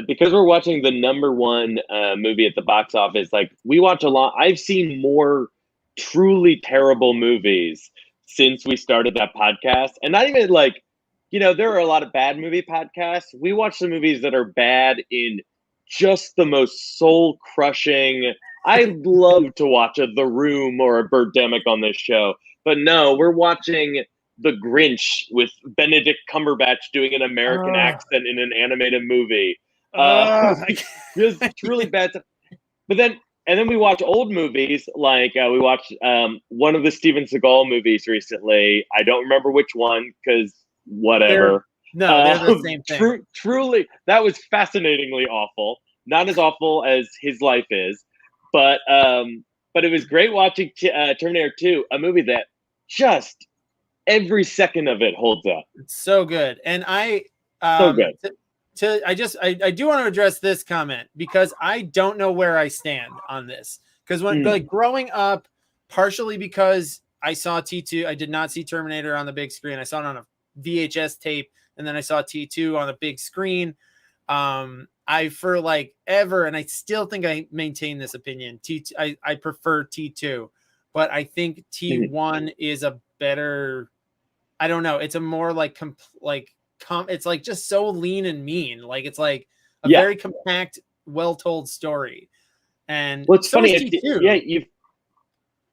because we're watching the number one movie at the box office. Like we watch a lot. I've seen more truly terrible movies since we started that podcast, and not even like, there are a lot of bad movie podcasts. We watch the movies that are bad in just the most soul crushing. I love to watch The Room or a Birdemic on this show, but no, we're watching The Grinch with Benedict Cumberbatch doing an American accent in an animated movie. Just truly bad stuff. And then we watch old movies, like we watched one of the Steven Seagal movies recently. I don't remember which one because whatever. They're the same thing. Truly, that was fascinatingly awful. Not as awful as his life is, but it was great watching Terminator 2, a movie that just every second of it holds up. It's so good. And I so good. I do want to address this comment because I don't know where I stand on this. Because when like growing up, partially because I saw T2, I did not see Terminator on the big screen. I saw it on a VHS tape, and then I saw T2 on the big screen. I for like ever, and I still think I maintain this opinion. I prefer T2, but I think T1 is a better. I don't know. It's a more like it's like just so lean and mean. Like it's like a very compact, well told story. And it's funny.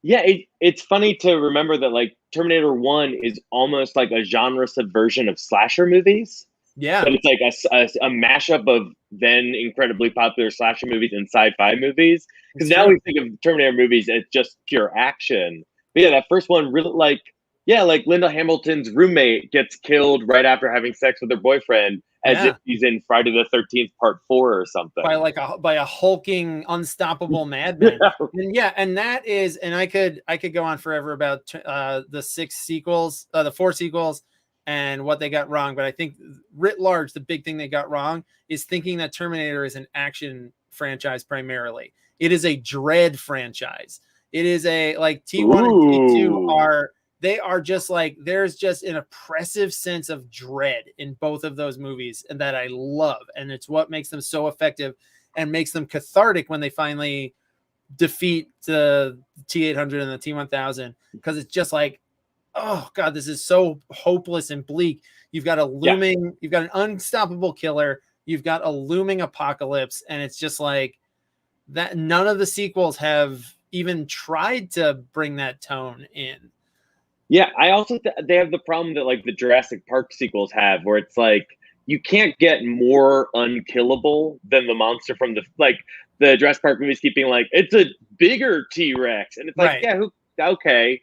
It's funny to remember that like Terminator 1 is almost like a genre subversion of slasher movies. Yeah. But it's like a mashup of then incredibly popular slasher movies and sci-fi movies. Because now we think of Terminator movies as just pure action. But yeah, that first one really like Linda Hamilton's roommate gets killed right after having sex with her boyfriend, as if he's in Friday the 13th Part 4 or something. By a hulking, unstoppable madman. And that is, and I could go on forever about the 4 sequels and what they got wrong. But I think writ large, the big thing they got wrong is thinking that Terminator is an action franchise primarily. It is a dread franchise. It is a like T1 and T2 they are just like, there's just an oppressive sense of dread in both of those movies, and that I love. And it's what makes them so effective and makes them cathartic when they finally defeat the T-800 and the T-1000, because it's just like, oh God, this is so hopeless and bleak. You've got you've got an unstoppable killer. You've got a looming apocalypse. And it's just like that. None of the sequels have even tried to bring that tone in. Yeah, I also they have the problem that like the Jurassic Park sequels have, where it's like you can't get more unkillable than the monster from the Jurassic Park movies keep being like, it's a bigger T-Rex, and it's like,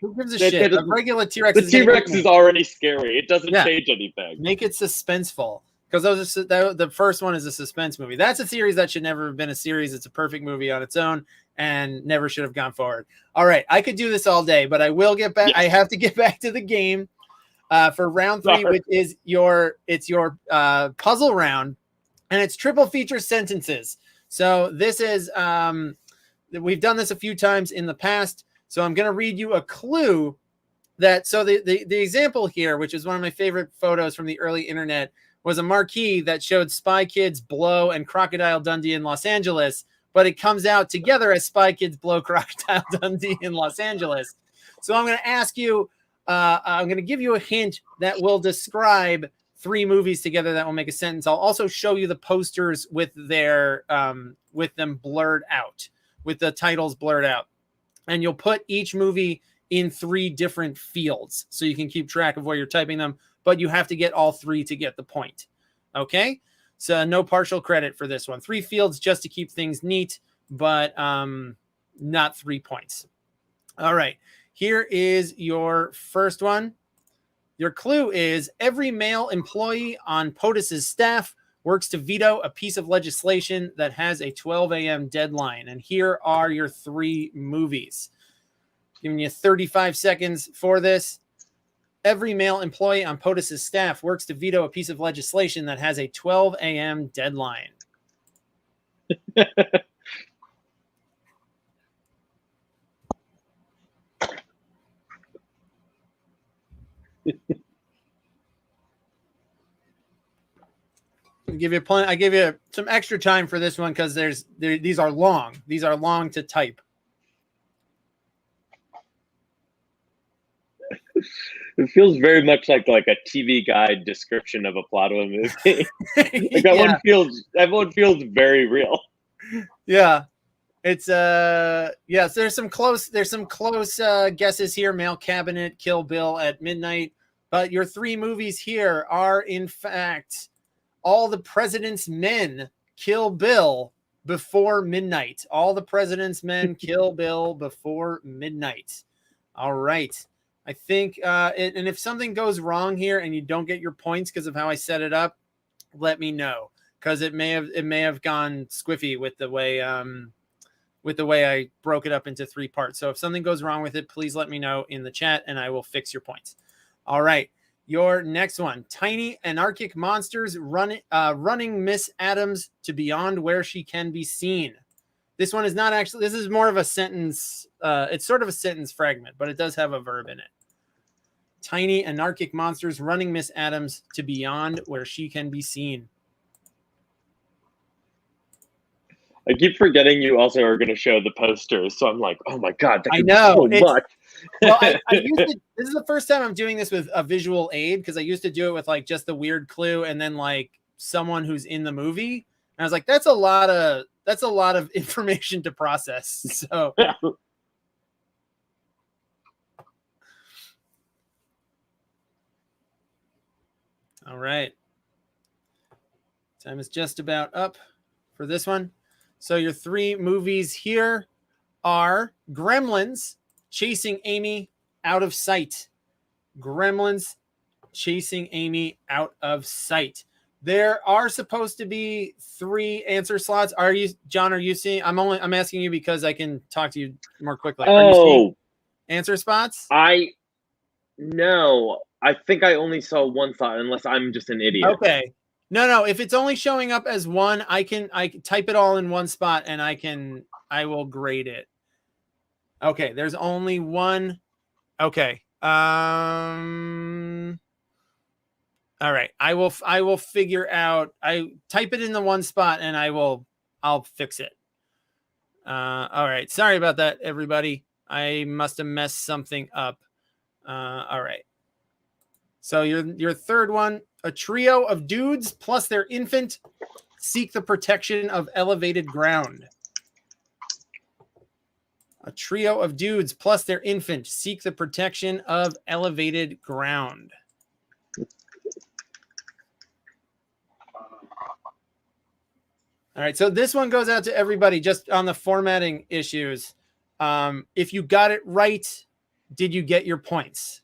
who gives a shit? A regular T-Rex. The T-Rex is already scary. It doesn't change anything. Make it suspenseful, because the first one is a suspense movie. That's a series that should never have been a series. It's a perfect movie on its own and never should have gone forward. All right, I could do this all day, but I will get back. I have to get back to the game for round 3, which is your puzzle round, and it's triple feature sentences. So this is we've done this a few times in the past. So I'm going to read you a clue that. So the example here, which is one of my favorite photos from the early internet, was a marquee that showed Spy Kids Blow and Crocodile Dundee in Los Angeles. But it comes out together as Spy Kids Blow Crocodile Dundee in Los Angeles. So I'm going to ask you, I'm going to give you a hint that will describe 3 movies together that will make a sentence. I'll also show you the posters with with them blurred out, with the titles blurred out. And you'll put each movie in 3 different fields so you can keep track of where you're typing them, but you have to get all 3 to get the point. Okay? So no partial credit for this one. 3 fields just to keep things neat, but not 3 points. All right. Here is your first one. Your clue is every male employee on POTUS's staff works to veto a piece of legislation that has a 12 a.m. deadline. And here are your 3 movies. Giving you 35 seconds for this. Every male employee on POTUS's staff works to veto a piece of legislation that has a 12 a.m. deadline. I give you some extra time for this one because these are long. These are long to type. It feels very much like a TV guide description of a plot of a movie. That one feels very real. Yeah. It's yes, there's some close guesses here. Male Cabinet, Kill Bill at Midnight. But your 3 movies here are in fact All the President's Men, Kill Bill, Before Midnight. All the President's Men, Kill Bill, Before Midnight. All right. I think and if something goes wrong here and you don't get your points because of how I set it up, let me know, because it may have gone squiffy with the way I broke it up into 3 parts. So if something goes wrong with it, please let me know in the chat and I will fix your points. All right. Your next one, tiny anarchic monsters running Miss Adams to beyond where she can be seen. This one is not actually, this is more of a sentence. It's sort of a sentence fragment, but it does have a verb in it. Tiny anarchic monsters running Miss Adams to beyond where she can be seen. I keep forgetting you also are going to show the posters, so I'm like, oh my god, that could be so much. Well, this is the first time I'm doing this with a visual aid, because I used to do it with like just the weird clue and then like someone who's in the movie. And I was like, that's a lot of information to process. So all right. Time is just about up for this one. So your 3 movies here are Gremlins, Chasing Amy, Out of Sight. Gremlins, Chasing Amy, Out of Sight. There are supposed to be 3 answer slots. Are you, John? Are you seeing? I'm asking you because I can talk to you more quickly. Are you seeing answer spots? No. I think I only saw 1 thought, unless I'm just an idiot. Okay. No. If it's only showing up as 1, I can type it all in 1 spot and I will grade it. Okay, there's only 1. Okay. All right. I will figure out. I type it in the 1 spot and I'll fix it. All right. Sorry about that, everybody. I must have messed something up. All right. So your third one, a trio of dudes plus their infant seek the protection of elevated ground. A trio of dudes plus their infant seek the protection of elevated ground. All right, so this one goes out to everybody just on the formatting issues. If you got it right, did you get your points?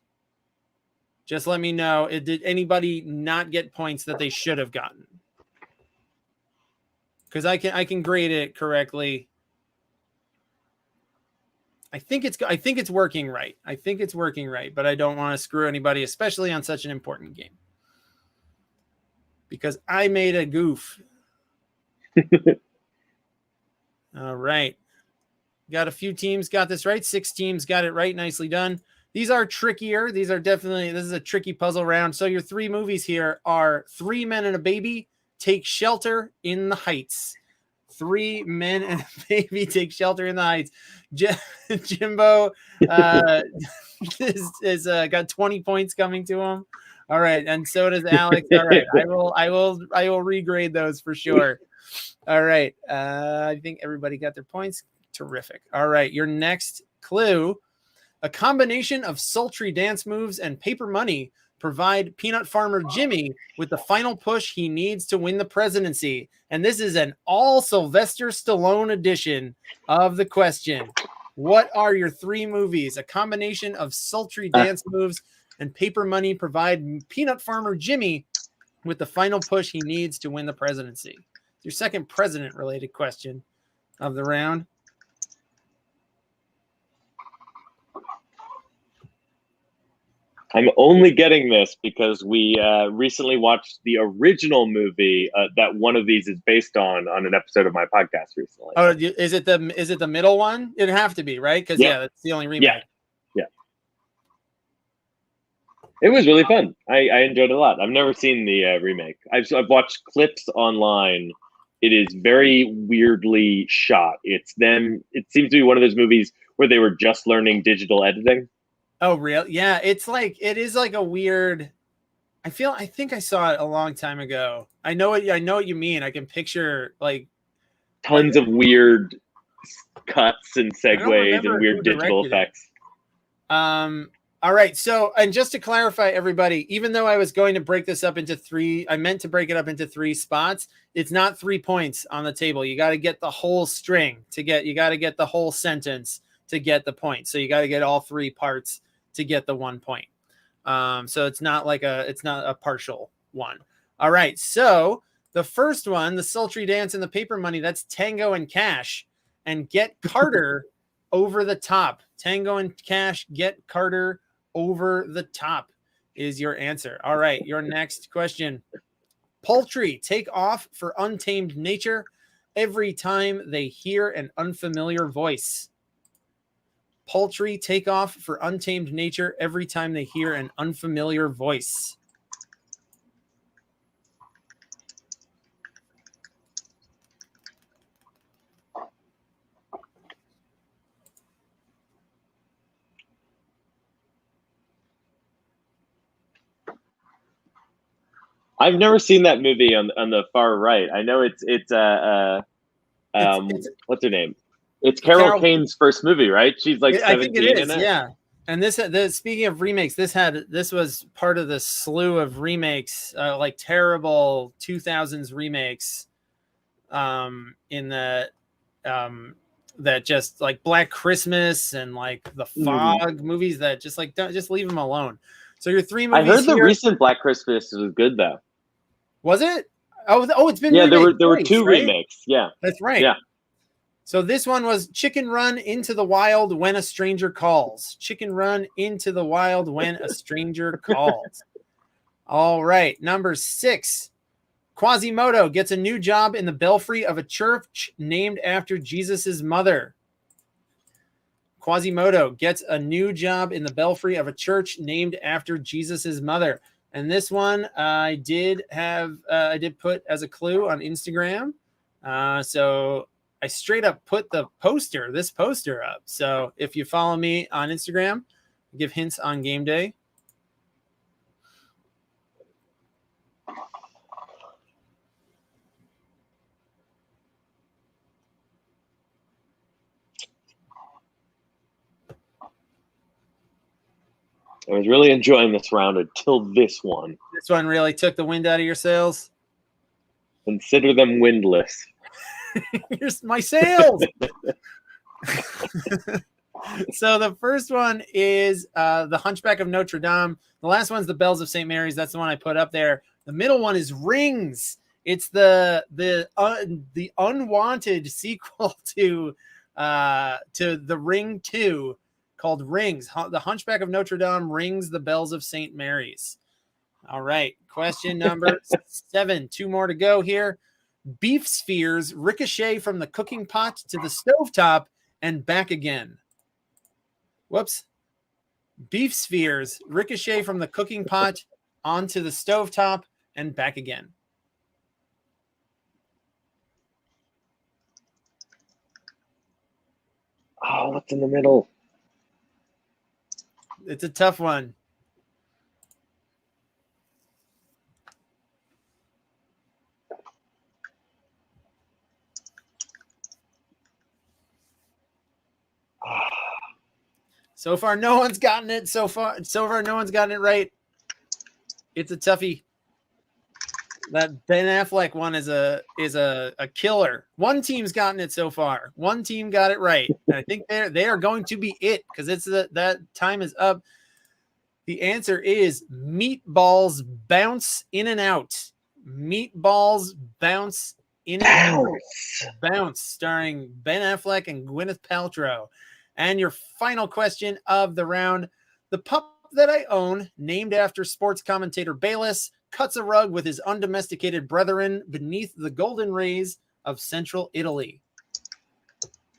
Just let me know. Did anybody not get points that they should have gotten? Because I can grade it correctly. I think it's working right. I think it's working right, but I don't want to screw anybody, especially on such an important game, because I made a goof. All right. Got a few teams got this right. 6 teams got it right. Nicely done. These are trickier. This is a tricky puzzle round. So your 3 movies here are 3 Men and a Baby Take Shelter in the Heights. 3 Men and a Baby Take Shelter in the Heights. Jimbo is got 20 points coming to him. All right, and so does Alex. All right, I will regrade those for sure. All right, I think everybody got their points. Terrific. All right, your next clue: a combination of sultry dance moves and paper money provide peanut farmer Jimmy with the final push he needs to win the presidency? And this is an all Sylvester Stallone edition of the question. What are your 3 movies? A combination of sultry dance moves and paper money provide peanut farmer Jimmy with the final push he needs to win the presidency. Your second president-related question of the round. I'm only getting this because we recently watched the original movie that one of these is based on an episode of my podcast recently. Oh, is it the middle one? It'd have to be, right? Because yeah, that's the only remake. Yeah. It was really fun. I enjoyed it a lot. I've never seen the remake. I've watched clips online. It is very weirdly shot. It seems to be one of those movies where they were just learning digital editing. Oh, real? Yeah, it is like a weird. I think I saw it a long time ago. I know what you mean. I can picture like tons of weird cuts and segues and weird digital effects. All right. So, and just to clarify, everybody, even though I was going to break this up into 3, I meant to break it up into 3 spots. It's not 3 points on the table. You got to get the whole string you got to get the whole sentence to get the point. So you got to get all 3 parts to get the 1 point. So it's not a partial one. All right. So the first one, the sultry dance and the paper money, that's Tango and Cash, and get Carter over the top. Tango and Cash, get Carter over the top is your answer. All right. Your next question. Poultry take off for untamed nature every time they hear an unfamiliar voice. Poultry take off for untamed nature every time they hear an unfamiliar voice. I've never seen that movie on the far right. I know it's what's her name? It's Carol Kane's first movie, right? She's like 17 I think it is, in it. Yeah. And this speaking of remakes, this was part of the slew of remakes, like terrible 2000s remakes, in the that just like Black Christmas and like the Fog movies that just like don't just leave them alone. So your 3 movies. I heard the recent Black Christmas was good though. Was it? Oh, it's been there were 2 remakes. Yeah, that's right. Yeah. So this one was Chicken Run into the Wild When a Stranger Calls. Chicken Run into the Wild When a Stranger Calls. All right. Number 6. Quasimodo gets a new job in the belfry of a church named after Jesus's mother. Quasimodo gets a new job in the belfry of a church named after Jesus's mother. And this one I did put as a clue on Instagram. So I straight up put this poster up. So if you follow me on Instagram, give hints on game day. I was really enjoying this round until this one. This one really took the wind out of your sails. Consider them windless. Here's my sails. So the first one is the Hunchback of Notre Dame. The last one's the Bells of St. Mary's. That's the one I put up there. The middle one is Rings. It's the unwanted sequel to The Ring 2 called Rings. The Hunchback of Notre Dame rings the Bells of St. Mary's. All right. Question number 7. 2 more to go here. Beef spheres ricochet from the cooking pot to the stovetop and back again. Whoops. Beef spheres ricochet from the cooking pot onto the stovetop and back again. Oh, what's in the middle? It's a tough one. So far, no one's gotten it. So far, no one's gotten it right. It's a toughie. That Ben Affleck one is a killer. One team's gotten it so far. One team got it right. And I think they are going to be it because it's that time is up. The answer is Meatballs Bounce In and Out. Meatballs Bounce In and Out. Bounce, starring Ben Affleck and Gwyneth Paltrow. And your final question of the round: the pup that I own, named after sports commentator Bayless, cuts a rug with his undomesticated brethren beneath the golden rays of central Italy.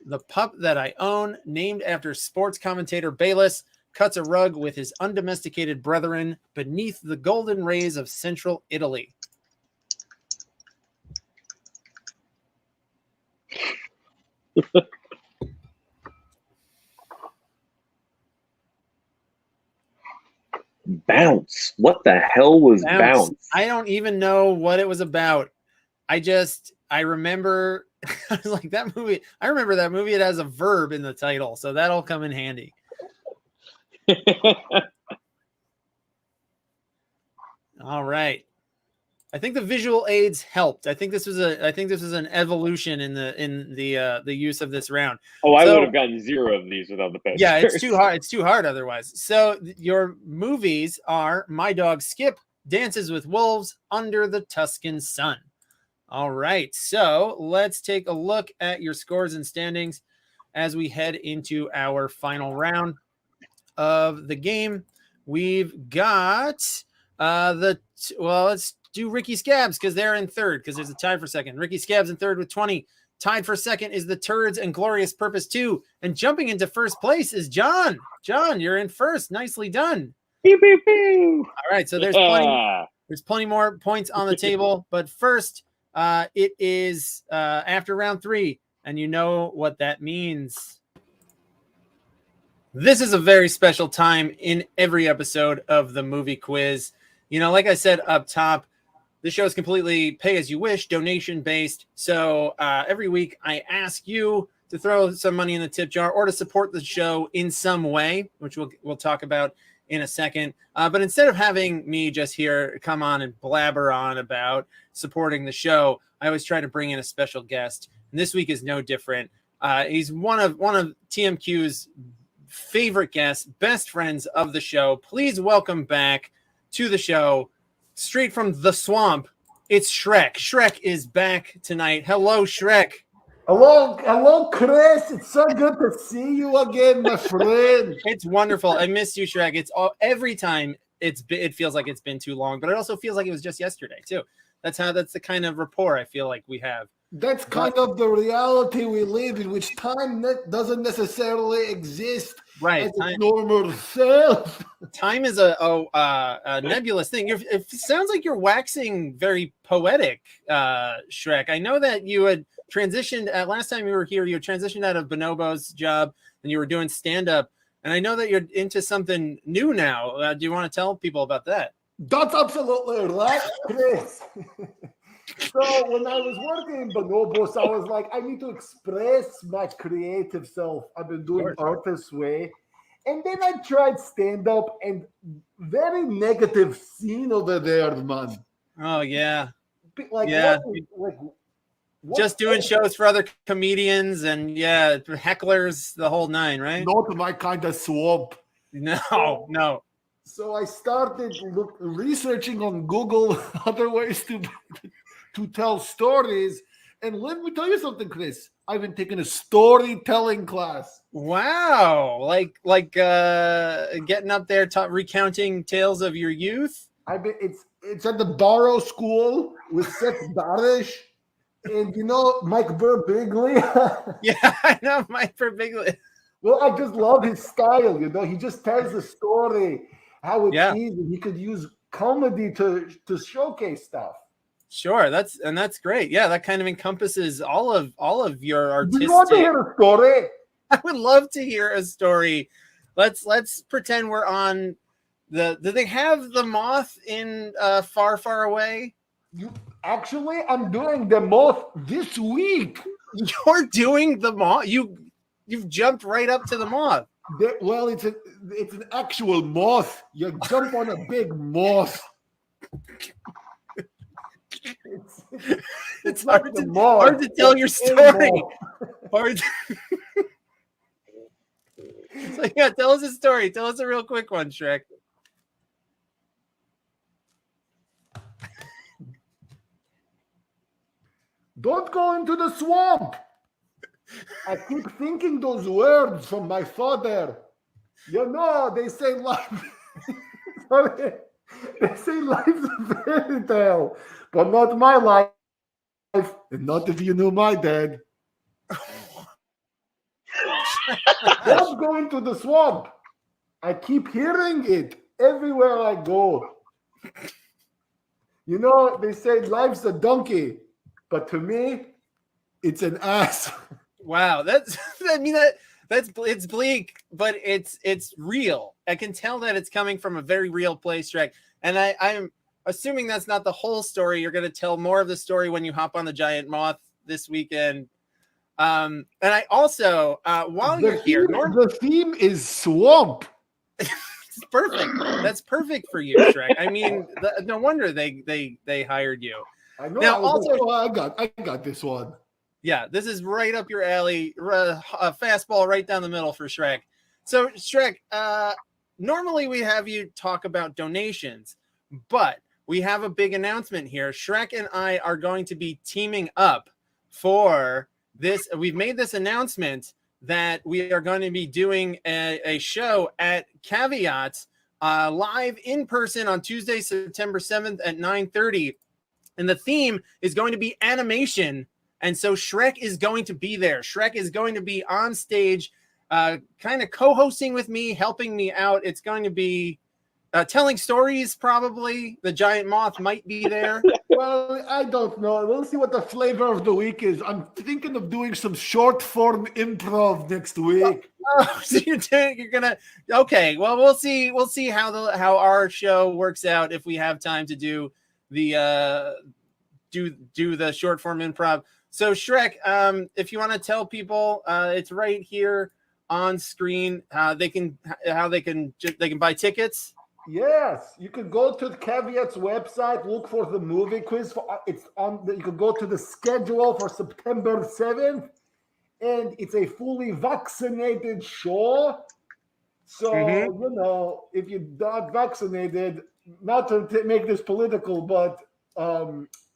The pup that I own, named after sports commentator Bayless, cuts a rug with his undomesticated brethren beneath the golden rays of central Italy. Bounce. What the hell was Bounce? I don't even know what it was about. I remember I was like, that movie. I remember that movie. It has a verb in the title, so that'll come in handy. All right. I think the visual aids helped. I think this was an evolution in the use of this round. Oh, I would have gotten 0 of these without the pictures. Yeah, it's too hard. It's too hard otherwise. So your movies are My Dog Skip, Dances with Wolves, Under the Tuscan Sun. All right. So let's take a look at your scores and standings as we head into our final round of the game. We've got let's do Ricky Scabs because they're in third because there's a tie for second. Ricky Scabs in third with 20. Tied for second is the Turds and Glorious Purpose 2. And jumping into first place is John. John, you're in first. Nicely done. Pew, pew, pew. All right, so there's plenty more points on the table. But first, it is after round 3, and you know what that means. This is a very special time in every episode of the Movie Quiz. You know, like I said up top, this show is completely pay as you wish, donation based. So every week I ask you to throw some money in the tip jar or to support the show in some way, which we'll talk about in a second. But instead of having me just here come on and blabber on about supporting the show, I always try to bring in a special guest. And this week is no different. He's one of TMQ's favorite guests, best friends of the show. Please welcome back to the show, straight from the swamp, it's Shrek. Shrek is back tonight. Hello, Shrek. Hello, Chris. It's so good to see you again, my friend. It's wonderful. I miss you, Shrek. It's every time it feels like it's been too long, but it also feels like it was just yesterday too. That's the kind of rapport I feel like we have. That's kind of the reality we live in, which time doesn't necessarily exist. Right, as its normal self. Time is a nebulous thing. It sounds like you're waxing very poetic, Shrek. I know that you had transitioned last time you were here. You had transitioned out of Bonobo's job and you were doing stand-up. And I know that you're into something new now. Do you want to tell people about that? That's absolutely right, Chris. So when I was working in Bonobos, I was like, I need to express my creative self. I've been doing art this way. And then I tried stand-up and very negative scene over there, man. Oh, yeah. Like, yeah. Just doing shows for other comedians and, hecklers, the whole nine, right? Not my kind of swamp. No. So I started researching on Google other ways to tell stories. And let me tell you something, Chris. I've been taking a storytelling class. Wow. Like getting up there recounting tales of your youth? It's at the Barrow School with Seth Barish. And you know Mike Birbiglia? Yeah, I know Mike Birbiglia. Well, I just love his style, you know. He just tells the story, how it's easy. He could use comedy to showcase stuff. Sure, that's great. Yeah, that kind of encompasses all of your artistic. Do you want to hear a story? I would love to hear a story. Let's pretend we're on do they have the moth in Far, Far Away? Actually, I'm doing the moth this week. You're doing the moth? You've jumped right up to the moth. Well, it's an actual moth. You jump on a big moth. It's not hard the to, mall. hard to tell your It's a story. mall. Hard so yeah, tell us a story. Tell us a real quick one, Shrek. Don't go into the swamp. I keep thinking those words from my father. You know, they say life. They say life's a fairy tale, but not my life, and not if you knew my dad. Don't go into the swamp. I keep hearing it everywhere I go. You know, they say life's a donkey, but to me, it's an ass. Wow, that's it's bleak, but it's real. I can tell that it's coming from a very real place, Shrek. And I'm assuming that's not the whole story. You're going to tell more of the story when you hop on the giant moth this weekend. And I also, while you're here, the theme is swamp. It's perfect. That's perfect for you, Shrek. I mean, no wonder they hired you. I know. Now, I got this one. Yeah, this is right up your alley. A fastball right down the middle for Shrek. So, Shrek, normally we have you talk about donations, but we have a big announcement here. Shrek and I are going to be teaming up for this. We've made this announcement that we are going to be doing a show at Caveat live in person on Tuesday, September 7th at 9:30. And the theme is going to be animation. And so Shrek is going to be there. Shrek is going to be on stage, kind of co-hosting with me, helping me out. It's going to be telling stories, probably. The giant moth might be there. Well, I don't know. We'll see what the flavor of the week is. I'm thinking of doing some short-form improv next week. Oh, so you're gonna okay. Well, we'll see how our show works out if we have time to do the do the short form improv. So Shrek, if you want to tell people, it's right here on screen. They can buy tickets. Yes, you can go to the Caveat's website, look for the movie quiz. You can go to the schedule for September 7th, and it's a fully vaccinated show. So, you know, if you're not vaccinated, not to make this political, but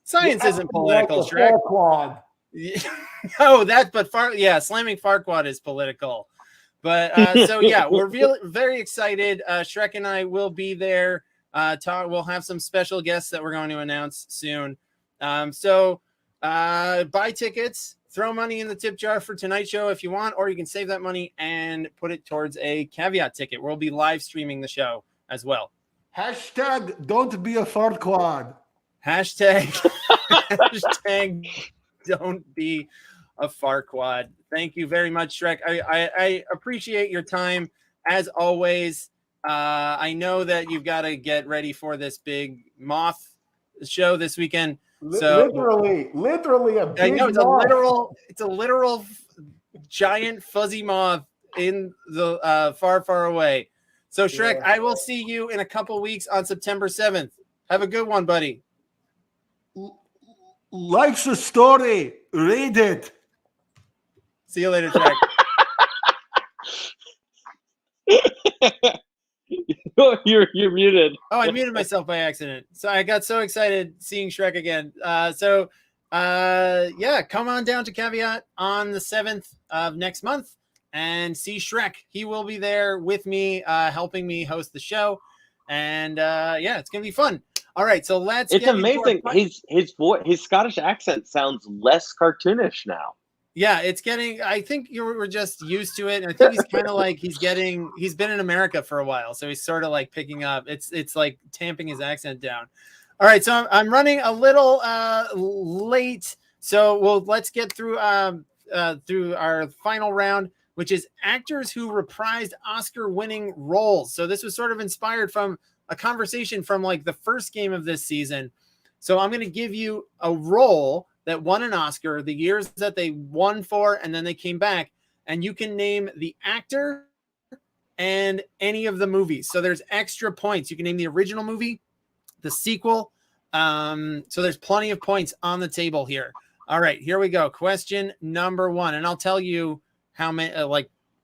science isn't political, like Shrek. Farquaad. Slamming Farquaad is political. But so yeah, we're really very excited. Shrek and I will be there. We'll have some special guests that we're going to announce soon. So buy tickets, throw money in the tip jar for tonight's show if you want, or you can save that money and put it towards a Caveat ticket. We'll be live streaming the show as well. Hashtag don't be a Farquaad. Hashtag don't be a Farquaad. Thank you very much, Shrek. I appreciate your time as always. I know that you've got to get ready for this big moth show this weekend. So literally a big I know moth. it's a literal giant fuzzy moth in the far away. So Shrek, I will see you in a couple weeks on September 7th. Have a good one, buddy. Likes the story. Read it. See you later, Shrek. You're muted. Oh, I muted myself by accident. So I got so excited seeing Shrek again. Come on down to Caveat on the 7th of next month and see Shrek. He will be there with me, helping me host the show. And it's gonna be fun. All right, so It's amazing. His Scottish accent sounds less cartoonish now. Yeah, it's getting. I think we're just used to it, and I think he's kind of like he's been in America for a while, so he's sort of like picking up. It's like tamping his accent down. All right, so I'm running a little late, so let's get through our final round, which is actors who reprised Oscar-winning roles. So this was sort of inspired from a conversation from like the first game of this season. So I'm going to give you a role that won an Oscar, the years that they won for, and then they came back, and you can name the actor and any of the movies. So there's extra points. You can name the original movie, the sequel, So there's plenty of points on the table here. All right, here we go. Question number 1, and I'll tell you how many.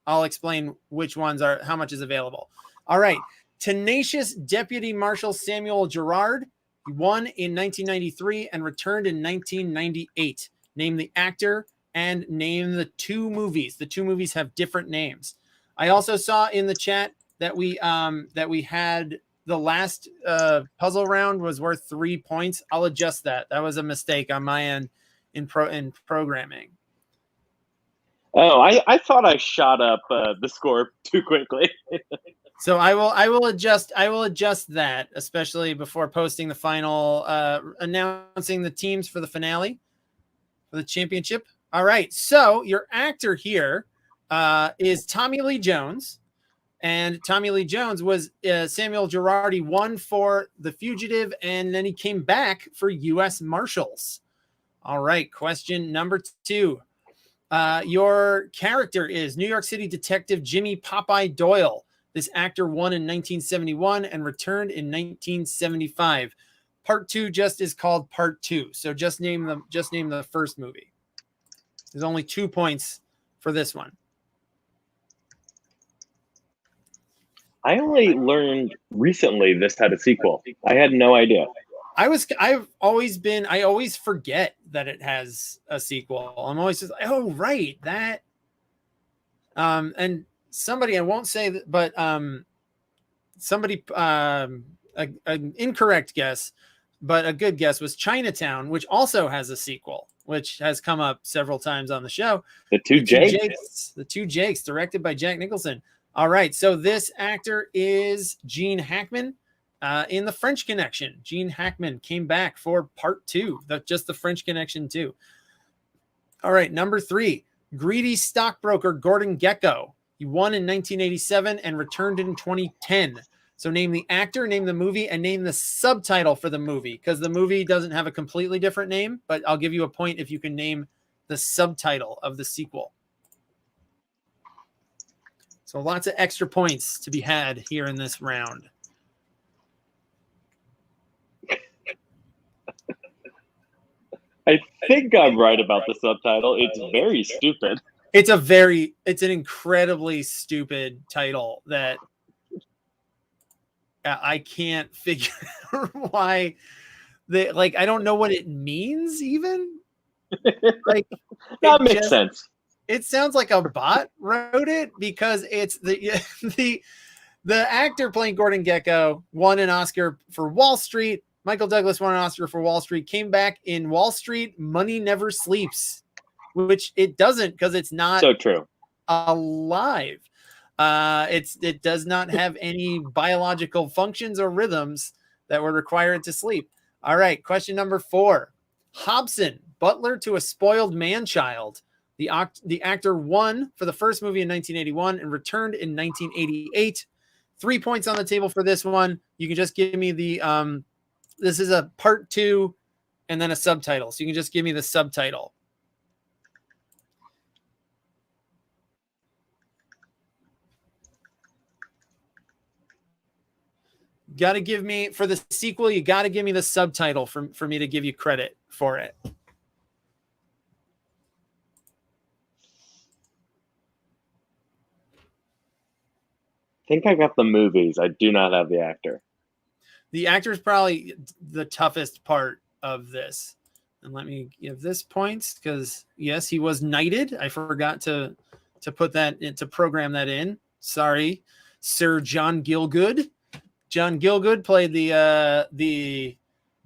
I'll explain which ones are how much is available. All right, tenacious Deputy Marshal Samuel Gerard. He won in 1993 and returned in 1998. Name the actor and name the 2 movies. The 2 movies have different names. I also saw in the chat that we had the last puzzle round was worth 3 points. I'll adjust that. That was a mistake on my end in programming. Oh, I thought I shot up the score too quickly. So I will adjust that, especially before posting the final, announcing the teams for the finale for the championship. All right. So your actor here is Tommy Lee Jones, and Tommy Lee Jones was Samuel Gerardi, won for The Fugitive, and then he came back for U.S. Marshals. All right. Question number 2. Your character is New York City Detective Jimmy Popeye Doyle. This actor won in 1971 and returned in 1975. Part 2 just is called Part 2. So just name the first movie. There's only 2 points for this one. I only learned recently this had a sequel. I had no idea. I always forget that it has a sequel. I'm always just, oh, right, that. And somebody, I won't say that, but somebody, an incorrect guess, but a good guess was Chinatown, which also has a sequel, which has come up several times on the show. The two Jakes, directed by Jack Nicholson. All right, so this actor is Gene Hackman. In The French Connection, Gene Hackman came back for Part 2, just The French Connection 2. All right, number 3, greedy stockbroker Gordon Gekko. He won in 1987 and returned in 2010. So name the actor, name the movie, and name the subtitle for the movie, because the movie doesn't have a completely different name, but I'll give you a point if you can name the subtitle of the sequel. So lots of extra points to be had here in this round. I think I'm right about the subtitle. It's very stupid. It's an incredibly stupid title that I can't figure out why I don't know what it means even. That makes sense. It sounds like a bot wrote it, because it's the actor playing Gordon Gekko won an Oscar for Wall Street. Michael Douglas won an Oscar for Wall Street, came back in Wall Street, Money Never Sleeps, which it doesn't, because it's not so true alive. It does not have any biological functions or rhythms that would require it to sleep. All right, question number 4. Hobson, butler to a spoiled man-child. The actor won for the first movie in 1981 and returned in 1988. 3 points on the table for this one. You can just give me the this is a Part 2 and then a subtitle. So you can just give me the subtitle. Got to give me, for the sequel, you got to give me the subtitle for me to give you credit for it. I think I got the movies. I do not have the actor. The actor is probably the toughest part of this. And let me give this points, because yes, he was knighted. I forgot to put that in, to program that in. Sorry, Sir John Gielgud. John Gielgud played the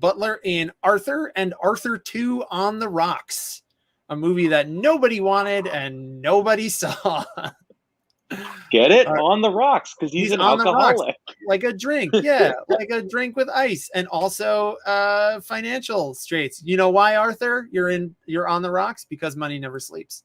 butler in Arthur and Arthur 2 on the Rocks, a movie that nobody wanted and nobody saw. Get it? On the rocks, because he's an alcoholic. Like a drink, yeah, like a drink with ice, and also financial straits. You know why, Arthur? You're on the rocks because money never sleeps.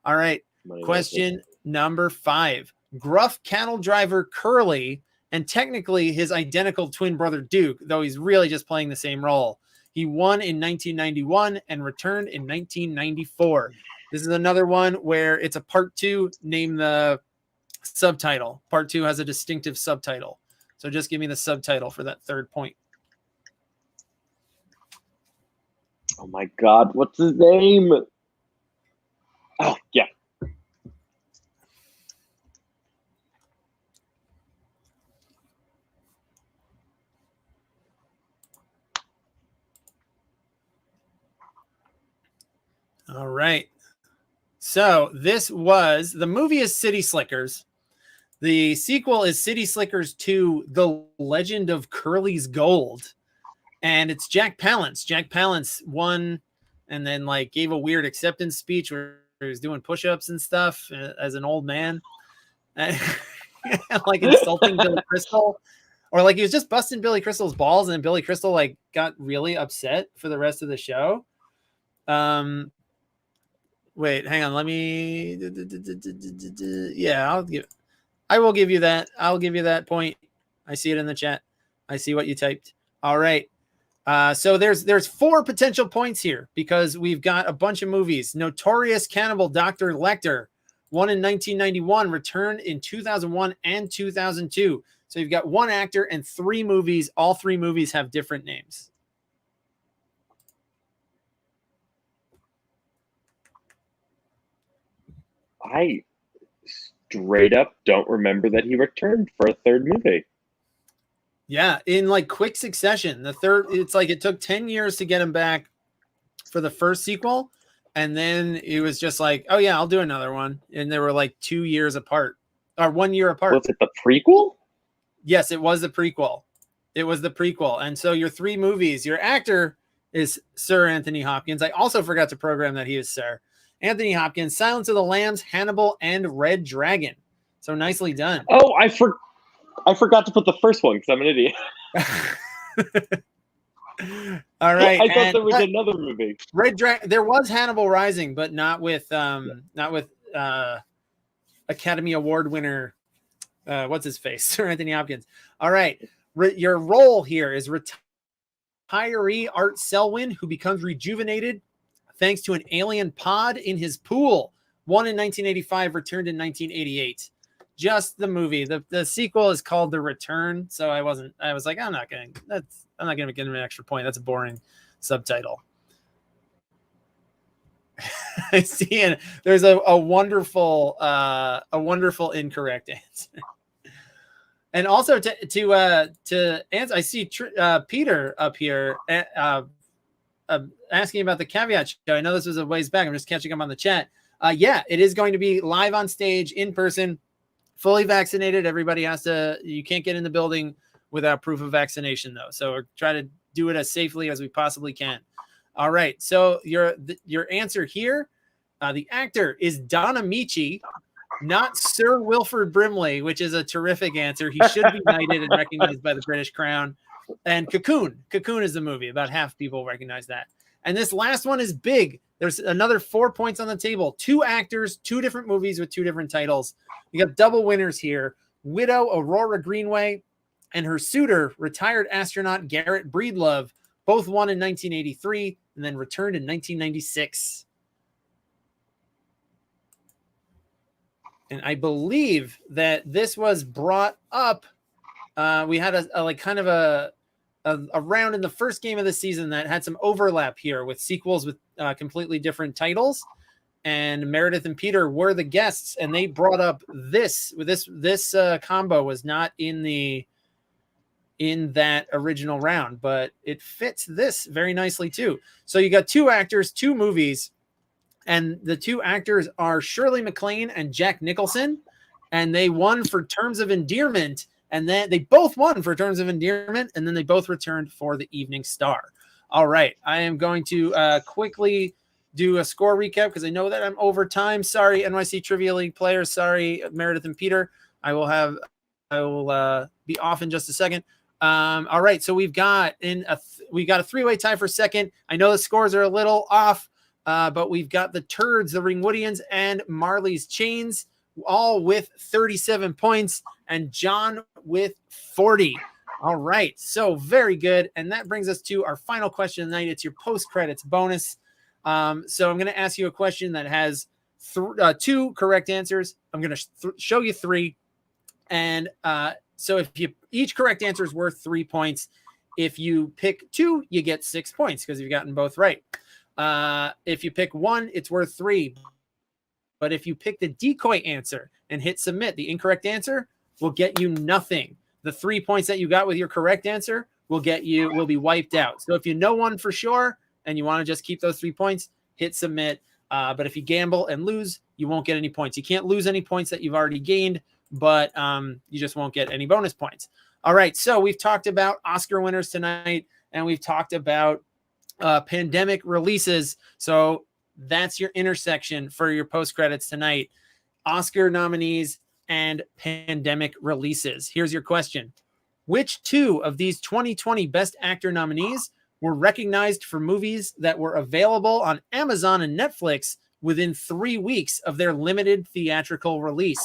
All right, question number 5. Gruff cattle driver Curly, and technically his identical twin brother Duke, though he's really just playing the same role. He won in 1991 and returned in 1994. This is another one where it's a Part 2. Name the subtitle. Part 2 has a distinctive subtitle. So just give me the subtitle for that 3rd point. Oh my God, what's his name? Oh yeah. All right. So the movie is City Slickers. The sequel is City Slickers 2, The Legend of Curly's Gold. And it's Jack Palance. Jack Palance won and then like gave a weird acceptance speech where he was doing push-ups and stuff as an old man. Like insulting Billy Crystal. Or like he was just busting Billy Crystal's balls and Billy Crystal like got really upset for the rest of the show. Wait, hang on. Let me. Yeah, I will give you that. I'll give you that point. I see it in the chat. I see what you typed. All right. So there's 4 potential points here because we've got a bunch of movies. Notorious Cannibal Dr. Lecter, one in 1991, returned in 2001 and 2002. So you've got 1 actor and 3 movies. All 3 movies have different names. I straight up don't remember that he returned for a 3rd movie. Yeah, in like quick succession. The third, it's like it took 10 years to get him back for the first sequel. And then it was just like, oh yeah, I'll do another one. And they were like 2 years apart or 1 year apart. Was it the prequel? Yes, it was the prequel. It was the prequel. And so your 3 movies, your actor is Sir Anthony Hopkins. I also forgot to program that he is Sir Anthony Hopkins, Silence of the Lambs, Hannibal, and Red Dragon. So nicely done. Oh, I forgot to put the first one because I'm an idiot. All right. I thought there was another movie. Red Dragon. There was Hannibal Rising, but not with Academy Award winner. What's his face? Sir Anthony Hopkins. All right. Your role here is retiree Art Selwyn, who becomes rejuvenated thanks to an alien pod in his pool. One in 1985, returned in 1988. Just the movie. The sequel is called The Return. So I was like, I'm not gonna give him an extra point. That's a boring subtitle. I see, and there's a wonderful incorrect answer. And also to answer, I see Peter up here asking about the caveat show. I know this was a ways back. I'm just catching up on the chat. Yeah, it is going to be live on stage in person. Fully vaccinated. Everybody you can't get in the building without proof of vaccination though. So we're trying to do it as safely as we possibly can. All right. So your answer here, the actor is Don Amici, not Sir Wilford Brimley, which is a terrific answer. He should be knighted and recognized by the British Crown. And Cocoon. Cocoon is the movie. About half people recognize that. And this last one is big. There's another 4 points on the table. 2 actors, 2 different movies with 2 different titles. You got double winners here. Widow Aurora Greenway and her suitor, retired astronaut Garrett Breedlove, both won in 1983 and then returned in 1996. And I believe that this was brought up. We had a round in the first game of the season that had some overlap here with sequels with completely different titles. And Meredith and Peter were the guests, and they brought up this combo was not in that original round, but it fits this very nicely too. So you got 2 actors, 2 movies, and the 2 actors are Shirley MacLaine and Jack Nicholson, and they won for Terms of Endearment, and then they both won for Terms of Endearment, and then they both returned for the Evening Star. All right, I am going to quickly do a score recap because I know that I'm over time. Sorry, NYC Trivia League players. Sorry, Meredith and Peter. I will be off in just a second. All right, so we've got a 3-way tie for second. I know the scores are a little off, but we've got the Turds, the Ringwoodians, and Marley's Chains, all with 37 points, and John with 40. All right, so very good, and that brings us to our final question tonight. It's your post-credits bonus. So I'm going to ask you a question that has 2 correct answers. I'm going to show you 3, and so if each correct answer is worth 3 points. If you pick 2, you get 6 points because you've gotten both right. If you pick 1, it's worth 3. But if you pick the decoy answer and hit submit, the incorrect answer will get you nothing. The 3 points that you got with your correct answer will be wiped out. So if you know one for sure and you want to just keep those 3 points, hit submit. But if you gamble and lose, you won't get any points. You can't lose any points that you've already gained, but you just won't get any bonus points. All right, so we've talked about Oscar winners tonight, and we've talked about pandemic releases. So that's your intersection for your post credits tonight. Oscar nominees and pandemic releases. Here's your question. Which 2 of these 2020 Best Actor nominees were recognized for movies that were available on Amazon and Netflix within 3 weeks of their limited theatrical release?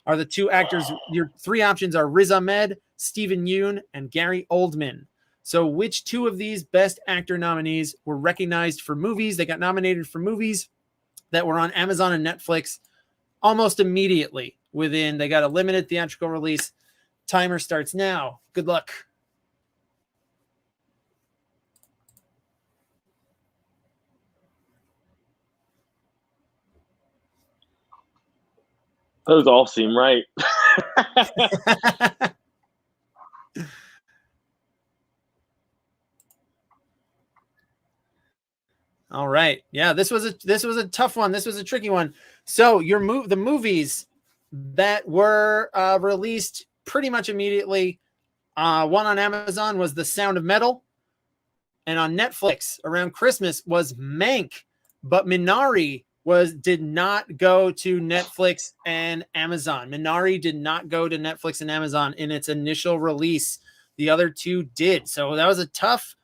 Are the 2 actors, your 3 options are Riz Ahmed, Stephen Yeun, and Gary Oldman. So which 2 of these Best Actor nominees were recognized for movies? They got nominated for movies that were on Amazon and Netflix almost immediately they got a limited theatrical release. Timer starts now. Good luck. Those all seem right. All right. Yeah, this was a tough one. This was a tricky one. So the movies that were released pretty much immediately. One on Amazon was The Sound of Metal, and on Netflix around Christmas was Mank. But Minari did not go to Netflix and Amazon. Minari did not go to Netflix and Amazon in its initial release. The other 2 did. So that was a tough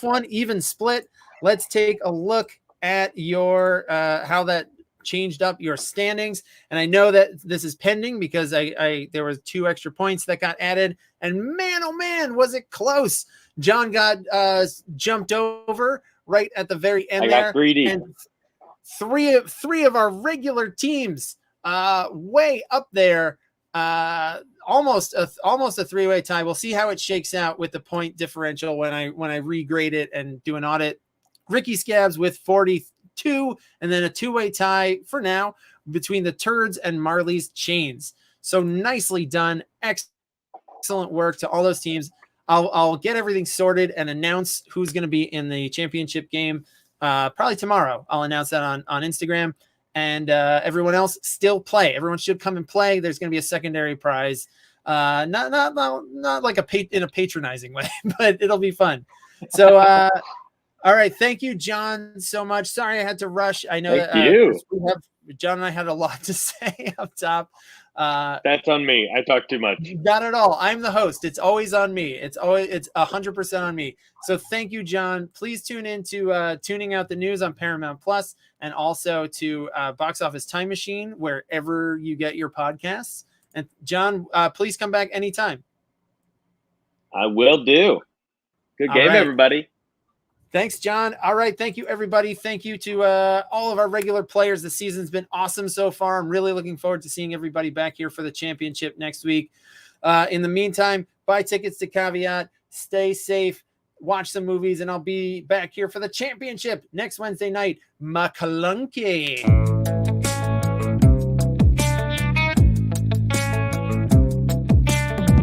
one, even split. Let's take a look at your how that changed up your standings. And I know that this is pending because there was 2 extra points that got added. And man, oh man, was it close. John got jumped over right at the very end. I got greedy. And three of our regular teams way up there. Almost a 3-way tie. We'll see how it shakes out with the point differential when I regrade it and do an audit. Ricky Scabs with 42, and then a 2-way tie for now between the Turds and Marley's Chains. So nicely done. Excellent work to all those teams. I'll get everything sorted and announce who's going to be in the championship game probably tomorrow. I'll announce that on Instagram. And everyone else still play. Everyone should come and play. There's going to be a secondary prize. Not like in a patronizing way, but it'll be fun. So, all right. Thank you, John, so much. Sorry I had to rush. I know John and I had a lot to say up top. That's on me. I talk too much. Not at all. I'm the host. It's always on me. It's 100% on me. So thank you, John. Please tune in to Tuning Out the News on Paramount Plus, and also to Box Office Time Machine, wherever you get your podcasts. And John, please come back anytime. I will do. Good game, everybody. Thanks, John. All right. Thank you, everybody. Thank you to all of our regular players. The season's been awesome so far. I'm really looking forward to seeing everybody back here for the championship next week. In the meantime, buy tickets to Caveat. Stay safe. Watch some movies, and I'll be back here for the championship next Wednesday night. Macalunky.